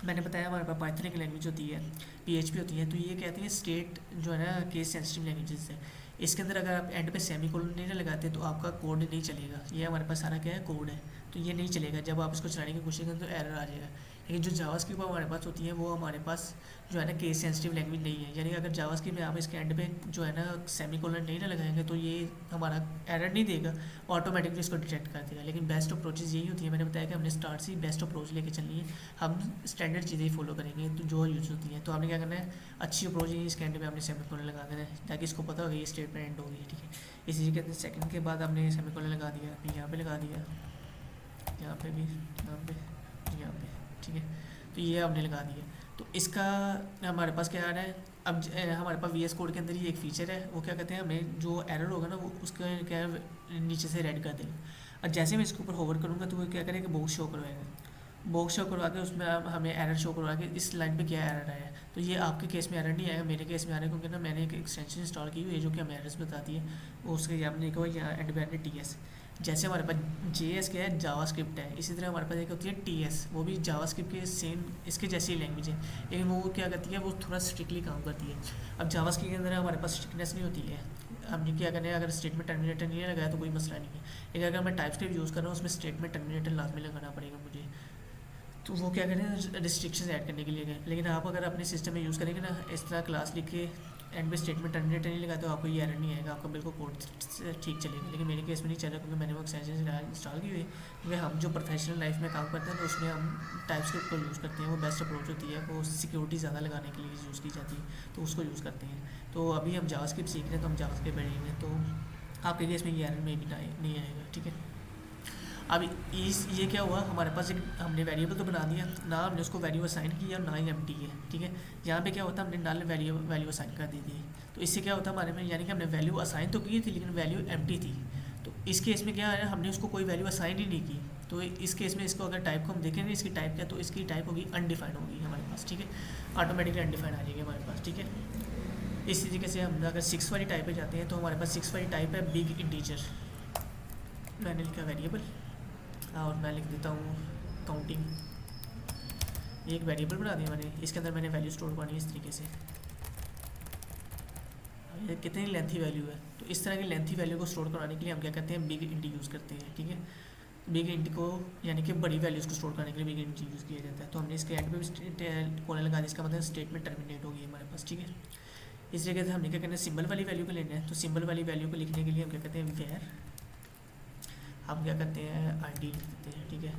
मैंने बताया हमारे पास पाइथन की लैंग्वेज होती है, PHP होती है, तो ये कहती है स्टेट जो है ना केस सेंसिटिव लैंग्वेजेस है। इसके अंदर अगर आप एंड पे सेमीकोलन नहीं लगाते तो आपका कोड नहीं चलेगा। ये हमारे पास सारा क्या है, कोड है, तो ये नहीं चलेगा। जब आप इसको चलाने की कोशिश करें तो एरर आ जाएगा। लेकिन जो जावास्क्रिप्ट हमारे पास होती है वो हमारे पास जो है ना केस सेंसिटिव लैंग्वेज नहीं है, यानी अगर जावास्क्रिप्ट में आप इसके एंड पे जो है ना सेमीकोलन नहीं ना लगाएंगे तो ये हमारा एरर नहीं देगा, ऑटोमेटिकली इसको डिटेक्ट कर देगा। लेकिन बेस्ट अप्रोचेज यही होती है, मैंने बताया कि हमने स्टार्ट से बेस्ट अप्रोच लेके चलनी है, हम स्टैंडर्ड चीज़ें ही फॉलो करेंगे तो जो यूज़ होती है। तो आपने क्या करना है, अच्छी अप्रोच है, इसके एंड पे आपने सेमीकोलन लगा देना है ताकि इसको पता होगा ये स्टेटमेंट एंड होगी, ठीक है। इसी के सेकंड के बाद आपने सेमीकोलन लगा दिया, फिर यहाँ पे लगा दिया, यहाँ पे भी, यहाँ पे, ठीक है। तो ये हमने लगा दिया। तो इसका हमारे पास क्या आ रहा है, अब हमारे पास VS कोड के अंदर ही एक फीचर है, वो क्या कहते हैं, हमें जो एरर होगा ना वो उसका क्या है नीचे से रेड कर देगा। और जैसे मैं इसके ऊपर होवर करूँगा तो वो क्या करेगा, बॉक्स शो करवाएगा। बॉक्स शो करवा के उसमें हमें एरर शो करवा के इस लाइन पे क्या एरर आया है। तो ये आपके केस में एरर नहीं आएगा, मेरे केस में आ रहा है, क्योंकि ना मैंने एक एक्सटेंशन इंस्टॉल की हुई है जो कि हमें एरर्स बताती है। वो उसके आपने देखा हुआ यहाँ एंड बैंड TS, जैसे हमारे पास JS क्या है, जावास्क्रिप्ट है, इसी तरह हमारे पास एक होती है TS, वो भी जावास्क्रिप्ट के सेम इसके जैसी लैंग्वेज है, लेकिन वो क्या करती है, वो थोड़ा स्ट्रिक्टली काम करती है। अब जावास्क्रिप्ट के अंदर हमारे पास स्ट्रिक्टनेस नहीं होती है, हमने क्या करना है, अगर स्टेटमेंट टर्मिनेटर नहीं लगाया तो कोई मसला नहीं है। लेकिन अगर मैं टाइपस्क्रिप्ट यूज़ कर रहा हूँ उसमें स्टेटमेंट टर्मिनेटर लाजमी लगाना पड़ेगा मुझे। तो वो क्या करें, रिस्ट्रिक्शन ऐड करने के लिए गए। लेकिन आप अगर अपने सिस्टम में यूज़ करेंगे ना इस तरह क्लास लिख के एंड पे स्टेटमेंट टर्मिनेटर नहीं लगा तो आपको ये एरर नहीं आएगा, आपका बिल्कुल कोड ठीक चलेगा। लेकिन मेरे केस में नहीं चल रहा क्योंकि मैंने वो एक्सटेंशन इंस्टॉल की हुई है। क्योंकि हम जो प्रोफेशनल लाइफ में काम करते हैं तो उसमें हम टाइपस्क्रिप्ट को यूज़ करते हैं, वो बेस्ट अप्रोच होती है, वो सिक्योरिटी ज़्यादा लगाने के लिए यूज़ की जाती है, तो उसको यूज़ करते हैं। तो अभी हम जावास्क्रिप्ट सीख रहे हैं तो हम जावास्क्रिप्ट पढ़ेंगे, तो आपके केस में ये एरर में भी नहीं आएगा, ठीक है। अब ये क्या हुआ, हमारे पास एक हमने वेरिएबल तो बना दिया ना, हमने उसको वैल्यू असाइन किया, ना ही एम्प्टी है, ठीक है। यहाँ पे क्या होता है, हमने नल वैल्यू असाइन कर दी थी, तो इससे क्या होता है हमारे में, यानी कि हमने वैल्यू असाइन तो की थी लेकिन वैल्यू एम्प्टी थी। तो इस केस में क्या है, हमने उसको कोई वैल्यू असाइन ही नहीं की। तो इस केस में इसको अगर टाइप को हम देखेंगे इसकी टाइप क्या, तो इसकी टाइप होगी अनडिफाइंड होगी हमारे पास, ठीक है। ऑटोमेटिकली अनडिफाइंड आ जाएगी हमारे पास, ठीक है। इसी तरीके से हम अगर 6 वाली टाइप पे जाते हैं तो हमारे पास 6 वाली टाइप है बिग इंटीजर। मैंने लिखा वेरिएबल और मैं लिख देता हूँ काउंटिंग। ये एक वेरिएबल बना दिया मैंने, इसके अंदर मैंने वैल्यू स्टोर करनी है इस तरीके से। ये कितनी लेंथी वैल्यू है, तो इस तरह की लेंथी वैल्यू को स्टोर कराने के लिए हम क्या करते हैं, बिग इंट यूज़ करते हैं, ठीक है। बिग इंट को यानी कि बड़ी वैल्यूज़ को स्टोर करने के लिए बिग इंट यूज़ किया जाता है। तो हमने इसके एंड पे कोलन लगा दिया, इसका मतलब स्टेटमेंट टर्मिनेट होगी हमारे पास, ठीक है। इस तरीके से हमने क्या करना है, सिंबल वाली वैल्यू को लेना है। तो सिंबल वाली वैल्यू को लिखने के लिए हम क्या करते हैं, वेयर हम क्या करते हैं, ID लिख देते हैं, ठीक है।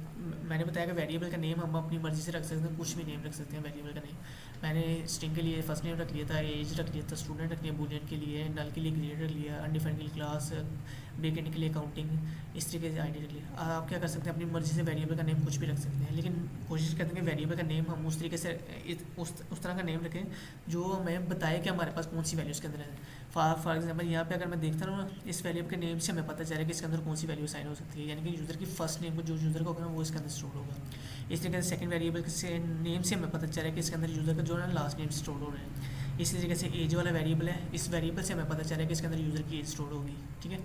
मैंने बताया कि वेरिएबल का नेम हम अपनी मर्ज़ी से रख सकते हैं, कुछ भी नेम रख सकते हैं वेरिएबल का नेम। मैंने स्ट्रिंग के लिए फर्स्ट नेम रख लिया था, एज रख लिया था, स्टूडेंट रख लिया, बूलियन के लिए, नल के लिए ग्रेड रख लिया, अनडिफाइंड के लिए क्लास, बिग इंट के लिए काउंटिंग, इस तरीके से ID रख लिया। आप क्या कर सकते हैं, अपनी मर्ज़ी से वेरिएबल का नेम कुछ भी रख सकते हैं, लेकिन कोशिश करते हैं कि वेरिएबल का नेम हम उस तरीके से उस तरह का नेम रखें जो हमें बताए कि हमारे पास कौन सी वैल्यू इसके अंदर है। फॉर एग्जाम्पल यहाँ पे अगर मैं देखता हूँ ना, इस वेरिएबल के नेम से हमें पता चल रहा है कि इसके अंदर कौन सी वैल्यू साइन हो सकती है, यानी कि यूज़र की फर्स्ट नेम को जो यूज़र का होगा ना वो इसके अंदर स्टोर होगा। इस तरीके से सेकंड वेरिएबल से नेम से हमें पता चल रहा है कि इसके अंदर यूज़र का जो है ना लास्ट नेम स्टोर हो रहा है। इसी तरीके से एज वाला वेरिएबल है, इस वेरिएबल से हमें पता चल रहा है कि इसके अंदर यूज़र की एज स्टोर होगी, ठीक है।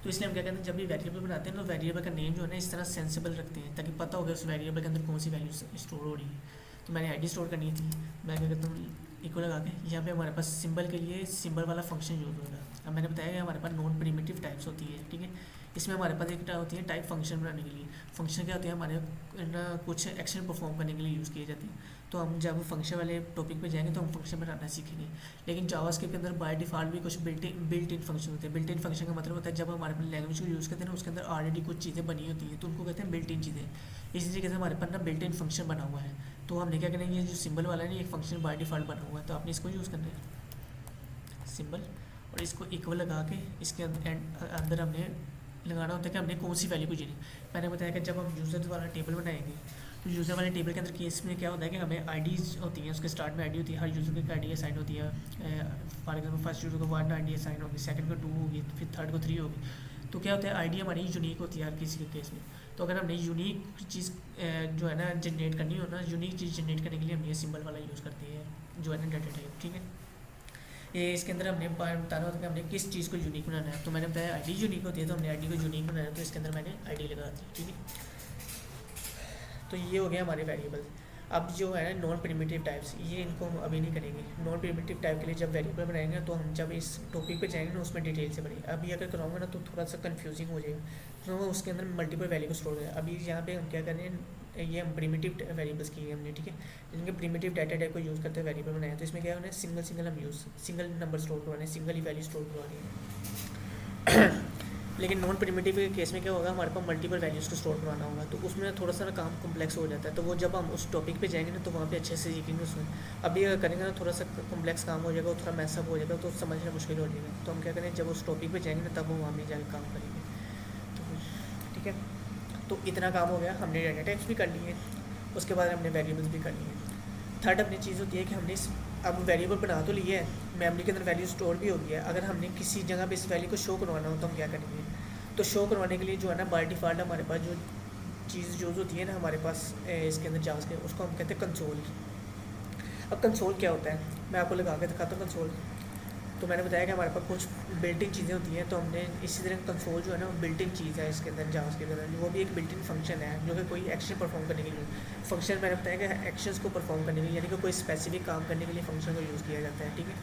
तो इसलिए हम क्या करते हैं, जब भी वेरिएबल बनाते हैं तो वेरिएबल का नेम जो है ना इस तरह सेंसिबल रखते हैं ताकि पता होगा उस वेरिएबल के अंदर कौन सी वैल्यू स्टोर हो रही है। तो मैंने ID स्टोर करनी थी, मैं क्या करता हूँ इक्वल लगा के, यहाँ पे हमारे पास सिंबल के लिए सिंबल वाला फंक्शन यूज़ होगा। अब मैंने बताया कि हमारे पास नॉन प्रिमिटिव टाइप्स होती है, ठीक है। इसमें हमारे पास एक होती है टाइप फंक्शन बनाने के लिए। फंक्शन क्या होती है, हमारे ना कुछ एक्शन परफॉर्म करने के लिए यूज़ किए जाते हैं। तो हम जब फंक्शन वाले टॉपिक पे जाएंगे तो हम फंक्शन बनाना सीखेंगे। लेकिन जावास्क्रिप्ट के अंदर बाय डिफ़ॉल्ट भी कुछ बिल्ट इन फंक्शन होते हैं। बिल्ट इन फंक्शन का मतलब होता है जब हमारे पास लैंग्वेज को यूज़ करते हैं ना उसके अंदर ऑलरेडी कुछ चीज़ें बनी होती हैं तो उनको कहते हैं बिल्ट इन चीज़ें। इसी तरीके से हमारे पास ना बिल्ट इन फंक्शन बना हुआ है। तो हमने क्या करना है, ये जो सिंबल वाला है ना एक फंक्शन बाय डिफ़ॉल्ट बना हुआ है तो आपने इसको यूज़ करना है सिंबल, और इसको इक्वल लगा के इसके अंदर हमने लगाना होता है कि हमने कौन सी वैल्यू को जीनी। मैंने बताया कि जब हम यूज़र वाला टेबल बनाएंगे तो यूज़र वाले टेबल के अंदर केस में क्या होता है कि हमें IDs होती हैं, उसके स्टार्ट में ID होती है, हर यूज़र को ID असाइन होती है। फॉर एग्जाम्पल फर्स्ट यूज़र को 1 ID असाइन होगी, सेकंड को 2 होगी, फिर थर्ड को 3 होगी। तो क्या होता है ID हमारी यूनिक होती है हर किसी के केस में। तो अगर हमने यूनिक चीज़ जो है ना जनरेट करनी हो ना, यूनिक चीज़ जनरेट करने के लिए हम ये सिंबल वाला यूज़ करते हैं जो है ना डाटा टाइप, ठीक है। ये इसके अंदर हमने बताना होता है कि हमने किस चीज़ को यूनिक बनाना है। तो मैंने बताया ID यूनिक होती है तो हमने ID को यूनिक बनाना है तो इसके अंदर मैंने ID लगा दी, ठीक है। तो ये हो गया हमारे वेरिएबल। अब जो है ना नॉन प्रिमिटिव टाइप्स, ये इनको हम अभी नहीं करेंगे। नॉन प्रिमिटिव टाइप के लिए जब वेरिएबल बनाएंगे तो हम जब इस टॉपिक पे जाएंगे ना उसमें डिटेल से पढ़ेंगे। अभी अगर कराऊंगा ना तो थोड़ा सा कंफ्यूजिंग हो जाएगा, तो उसके अंदर मल्टीपल वैल्यू को स्टोर करें। अभी यहाँ पे हम क्या कर रहे हैं, ये हम प्रिमिटिव वेरिएबल्स की हमने, ठीक है। जिनके प्रिमिटिव डाटा टाइप को यूज़ करते हुए वेरिएबल बनाया तो इसमें क्या होना है, सिंगल हम सिंगल नंबर स्टोर करवाना है, सिंगल ही वैल्यू स्टोर करवानी है। लेकिन नॉन प्रिमिटिव के केस में क्या होगा, हमारे पास मल्टीपल वैल्यूज़ को स्टोर करवाना होगा तो उसमें थोड़ा सा ना काम कॉम्प्लेक्स हो जाता है। तो वो जब हम उस टॉपिक पे जाएंगे ना तो वहाँ पे अच्छे से सीखेंगे उसमें। अभी अगर करेंगे ना थोड़ा सा कॉम्प्लेक्स काम हो जाएगा, थोड़ा मैसअप हो जाएगा तो समझना मुश्किल हो जाएगा। तो हम क्या करें, जब उस टॉपिक पे जाएंगे ना तब हम वहाँ पे जाकर काम करेंगे, तो ठीक है। तो इतना काम हो गया, हमने डाटा टाइप्स भी कर लिए, उसके बाद हमने वेरिएबल्स भी कर लिए। थर्ड अपनी चीज़ होती है कि हमने अब वेरिएबल बना तो लिया है, मेमोरी के अंदर वैल्यू स्टोर भी हो गया है। अगर हमने किसी जगह पे इस वैल्यू को शो करवाना हो तो हम क्या करेंगे, तो शो करवाने के लिए जो है ना बाय डिफ़ॉल्ट हमारे पास जो चीज़ यूज़ होती है ना हमारे पास इसके अंदर जावा के, उसको हम कहते हैं कंसोल। अब कंसोल क्या होता है मैं आपको लगा के दिखाता हूँ कंसोल। तो मैंने बताया कि हमारे पास कुछ बिल्ट इन चीज़ें होती हैं, तो हमने इसी तरह कंसोल जो है ना बिल्ट इन चीज़ है इसके अंदर जावा के अंदर, वो भी एक बिल्ट इन फंक्शन है जो कि कोई एक्शन परफॉर्म करने के लिए। फंक्शन मैंने बताया कि एक्शंस को परफॉर्म करने के लिए, यानी कि कोई स्पेसिफिक काम करने के लिए फंक्शन को यूज़ किया जाता है, ठीक है।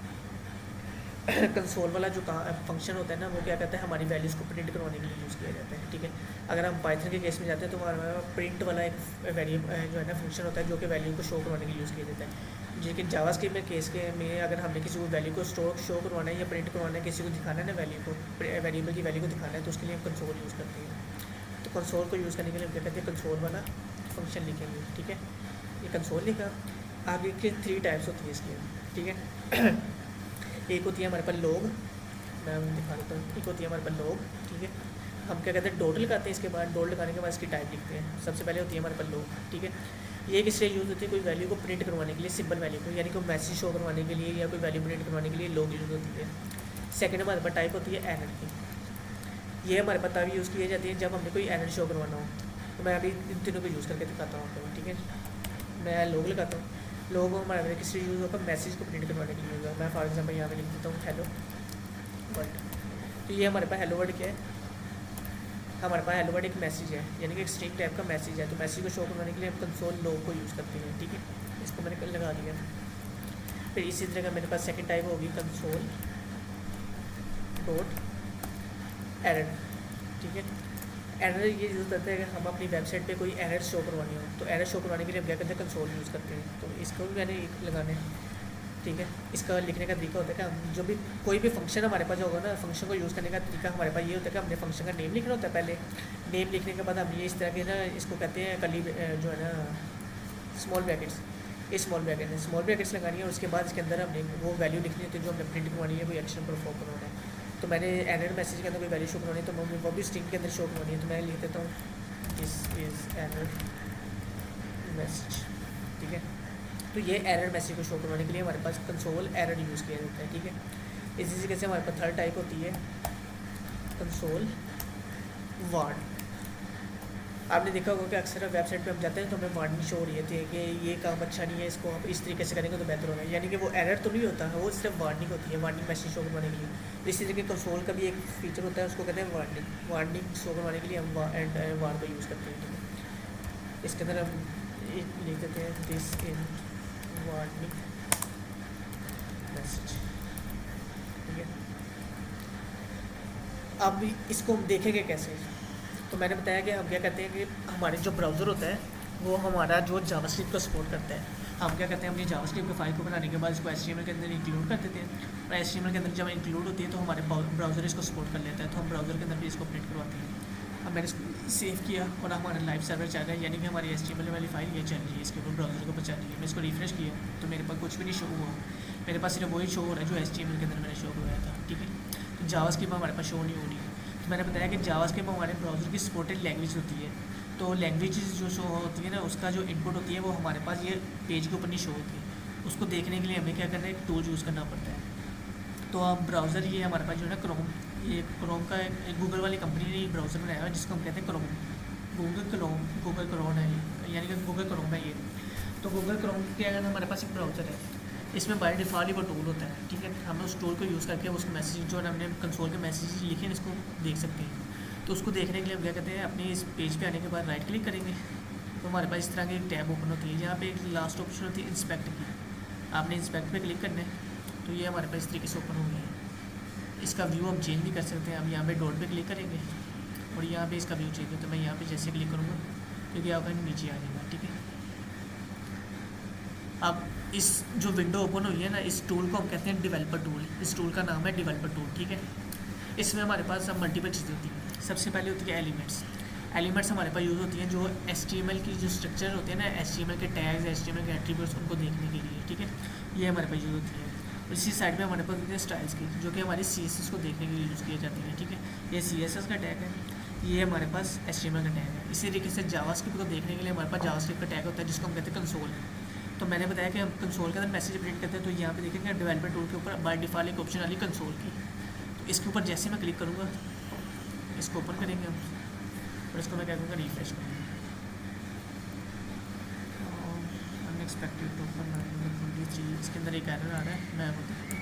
कंसोल वाला जो फंक्शन होता है ना, वो क्या कहता है, हमारी वैल्यूज़ को प्रिंट करवाने के लिए यूज़ किया जाता है, ठीक है। अगर हम पाइथन के केस में जाते हैं तो हमारा प्रिंट वाला एक वेरिएबल जो है ना फंक्शन होता है, जो कि वैल्यू को शो करवाने के लिए यूज़ किया जाता है। लेकिन जावास्क्रिप्ट में केस के में अगर हमने किसी को वैल्यू को शो करवाना है या प्रिंट करवाना है, किसी को दिखाना है ना वैल्यू को, वेरिएबल की वैल्यू को दिखाना है, तो उसके लिए हम कंसोल यूज़ करते हैं। तो कंसोल को यूज़ करने के लिए हम क्या कहते हैं, कंसोल वाला फंक्शन लिखेंगे, ठीक है। ये कंसोल लिखा। आगे के 3 टाइप्स होती है इसकी, ठीक है। एक होती है हमारे पास लोग, मैं दिखा देता हूँ। एक होती है हमारे पास लोग, ठीक है। हम क्या कहते हैं, डॉट लगाते हैं, इसके बाद डॉट लगाने के बाद इसकी टाइप लिखते हैं। सबसे पहले होती है हमारे पास लोग, ठीक है। ये किस लिए यूज़ होती है, कोई वैल्यू को प्रिंट करवाने के लिए, सिंपल वैल्यू को, यानी कोई मैसेज शो करवाने के लिए या कोई वैल्यू प्रिंट करवाने के लिए लोग यूज़ होती है। सेकंड हमारे पास टाइप होती है एरर की। ये हमारे पास तभी यूज़ की जाती है जब हमने कोई एरर शो करवाना हो। तो मैं अभी इन तीनों को यूज़ करके दिखाता हूँ आपको, ठीक है। मैं लोग लगाता हूँ। लोग हमारे किस लिए यूज़ होगा, मैसेज को प्रिंट करवाने के लिए यूज़ होगा। मैं फॉर एग्जाम्पल यहाँ पे लिख देता हूँ हेलो वर्ल्ड। तो ये हमारे पास हेलो वर्ल्ड क्या है, हमारे पास हेलो वर्ल्ड एक मैसेज है, यानी कि एक स्ट्रिंग टाइप का मैसेज है। तो मैसेज को शो करवाने के लिए हम कंसोल लोग को यूज़ करते हैं, ठीक है। इसको मैंने कल लगा दिया। फिर इसी तरह का मेरे पास सेकंड टाइप होगी कंसोल डॉट एरर, ठीक है। एरर ये यूज़ करते हैं अगर हम अपनी वेबसाइट पे कोई एरर शो करवानी हो, तो एरर शो करवाने के लिए हम क्या करते हैं, कंसोल यूज़ करते हैं। तो इसको भी मैंने लगाना है, ठीक है। इसका लिखने का तरीका होता है कि हम जो भी कोई भी फंक्शन हमारे पास होगा ना, फंक्शन को यूज़ करने का तरीका हमारे पास ये होता है कि हमने फंक्शन का नेम लिखना होता है पहले। नेम लिखने के बाद हम ये इस तरह के ना, इसको कहते हैं कली जो है ना स्मॉल ब्रैकेट्स, ये स्मॉल ब्रैकेट है, स्मॉल ब्रैकेट्स लगानी है। और उसके बाद इसके अंदर हमने वो वैल्यू लिखनी होती है जो हमने प्रिंट करवानी है, कोई एक्शन परफॉर्म करवाना है। तो मैंने एरर मैसेज के अंदर कोई वैल्यू शो करवानी है, तो मैं वो भी स्ट्रिंग के अंदर शो करवानी है। तो मैं लिख देता हूँ दिस इज़ एरर मैसेज, ठीक है। तो ये एरर मैसेज को शो करवाने के लिए हमारे पास कंसोल एरर यूज़ किया जाता है, ठीक है। इसी तरीके से हमारे पास थर्ड टाइप होती है कंसोल वार्ड। आपने देखा होगा कि अक्सर वेबसाइट पे हम जाते हैं तो हमें वार्निंग शो हो रही होती है कि ये काम अच्छा नहीं है, इसको आप इस तरीके से करेंगे तो बेहतर होगा। यानी कि वो एरर तो नहीं होता है, वो सिर्फ वार्निंग होती है, वार्निंग मैसेज शो करवाने के लिए। तो इसी तरीके कंसोल का भी एक फीचर होता है, उसको कहते हैं वार्निंग। वार्निंग शो करवाने के लिए हम वार को यूज़ करते हैं, ठीक है। इसके अंदर हम लिख देते हैं दिस इन वार्निंग मैसेज, ठीक है। अब इसको हम देखेंगे कैसे। तो मैंने बताया कि हम क्या कहते हैं कि हमारे जो ब्राउज़र होता है वो हमारा जो जावास्क्रिप्ट को सपोर्ट करता है। हम क्या कहते हैं, अपनी जावास्क्रिप्ट की फाइल को बनाने के बाद इसको एचटीएमएल के अंदर इंक्लूड कर देते हैं। और एचटीएमएल के अंदर जब इंक्लूड होती है तो हमारे ब्राउज़र इसको सपोर्ट कर लेता है, तो हम ब्राउज़र के अंदर भी इसको प्रिंट करवाते हैं। अब मैंने इसको सेव किया और हमारा लाइव सर्वर चल रहा है, यानी कि हमारी एचटीएमएल वाली फाइल ये चल रही है, इसके ऊपर ब्राउज़र के ऊपर चल रही है। मैं इसको रिफ्रेश किया तो मेरे पास कुछ भी नहीं शो हुआ, मेरे पास सिर्फ वही शो हो रहा है जो एचटीएमएल के अंदर मैंने शो करवाया था, ठीक है। तो जावास्क्रिप्ट हमारे पास शो नहीं हो रही है। तो मैंने बताया कि जावास्क्रिप्ट हमारे ब्राउज़र की सपोर्टेड लैंग्वेज होती है। तो लैंग्वेज जो शो होती है ना, उसका जो इनपुट होती है वो हमारे पास ये पेज के ऊपर नहीं शो होती है। उसको देखने के लिए हमें क्या करना है, एक टूल यूज़ करना पड़ता है। तो अब ब्राउज़र ये हमारे पास जो है ना क्रोम, ये क्रोम का एक गूगल वाली कंपनी ने ब्राउज़र बनाया है जिसको हम कहते हैं क्रोम। गूगल क्रोम है, यानी कि गूगल क्रोम है ये। तो गूगल क्रोम के अगर हमारे पास एक ब्राउज़र है, इसमें बाय डिफ़ॉल्ट ही वो टूल होता है, ठीक है। हम उस टूल को यूज़ करके उस मैसेज जो हमने कंसोल के मैसेज लिखे हैं इसको देख सकते हैं। तो उसको देखने के लिए हम क्या कहते हैं, अपने इस पेज पे आने के बाद राइट क्लिक करेंगे तो हमारे पास इस तरह की एक टैब ओपन होती है, जहाँ पे एक लास्ट ऑप्शन होती है इंस्पेक्ट की। आपने इंस्पेक्ट पे क्लिक करना है तो ये हमारे पास इस तरीके से ओपन हो गया है। इसका व्यू हम चेंज भी कर सकते हैं। हम यहाँ पे डॉट पे क्लिक करेंगे और यहाँ पे इसका व्यू चेंज है, तो मैं यहाँ पे जैसे क्लिक करूँगा तो क्या होगा, नीचे आ जाएगा, ठीक है। अब इस जो विंडो ओपन हुई है ना, इस टूल को हम कहते हैं डेवलपर टूल। इस टूल का नाम है डेवलपर टूल, ठीक है। इसमें हमारे पास अब मल्टीपल चीज़ें होती हैं। सबसे पहले होती है एलिमेंट्स। एलिमेंट्स हमारे पास यूज़ होती हैं जो एचटीएमएल की जो स्ट्रक्चर होते हैं ना, एचटीएमएल के टैग्स, एचटीएमएल के एट्रीब्यूट्स, उनको देखने के लिए, ठीक है। ये हमारे पास यूज़ होती है। और इसी साइड में हमारे पास होती है स्टाइल्स की, जो कि हमारी सीएसएस को देखने के लिए यूज़ किए जाती है, ठीक है। ये सीएसएस का टैग है, ये हमारे पास एचटीएमएल का टैग है। इसी तरीके से जावास्क्रिप्ट को देखने के लिए हमारे पास जावास्क्रिप्ट का टैग होता है जिसको हम कहते हैं कंसोल। तो मैंने बताया कि हम कंसोल के अंदर मैसेज प्रिंट करते हैं। तो यहाँ पे देखेंगे डेवलपर टूल के ऊपर बाय डिफ़ॉल्ट एक ऑप्शन वाली कंसोल की, तो इसके ऊपर जैसे मैं क्लिक करूँगा इसको ओपन करेंगे हम और इसको मैं क्या करूँगा, रिफ्रेश करूँगा। अनएक्सपेक्टेड टू ओपन, इसके अंदर एक एरर आ रहा है, मैं बताऊँ।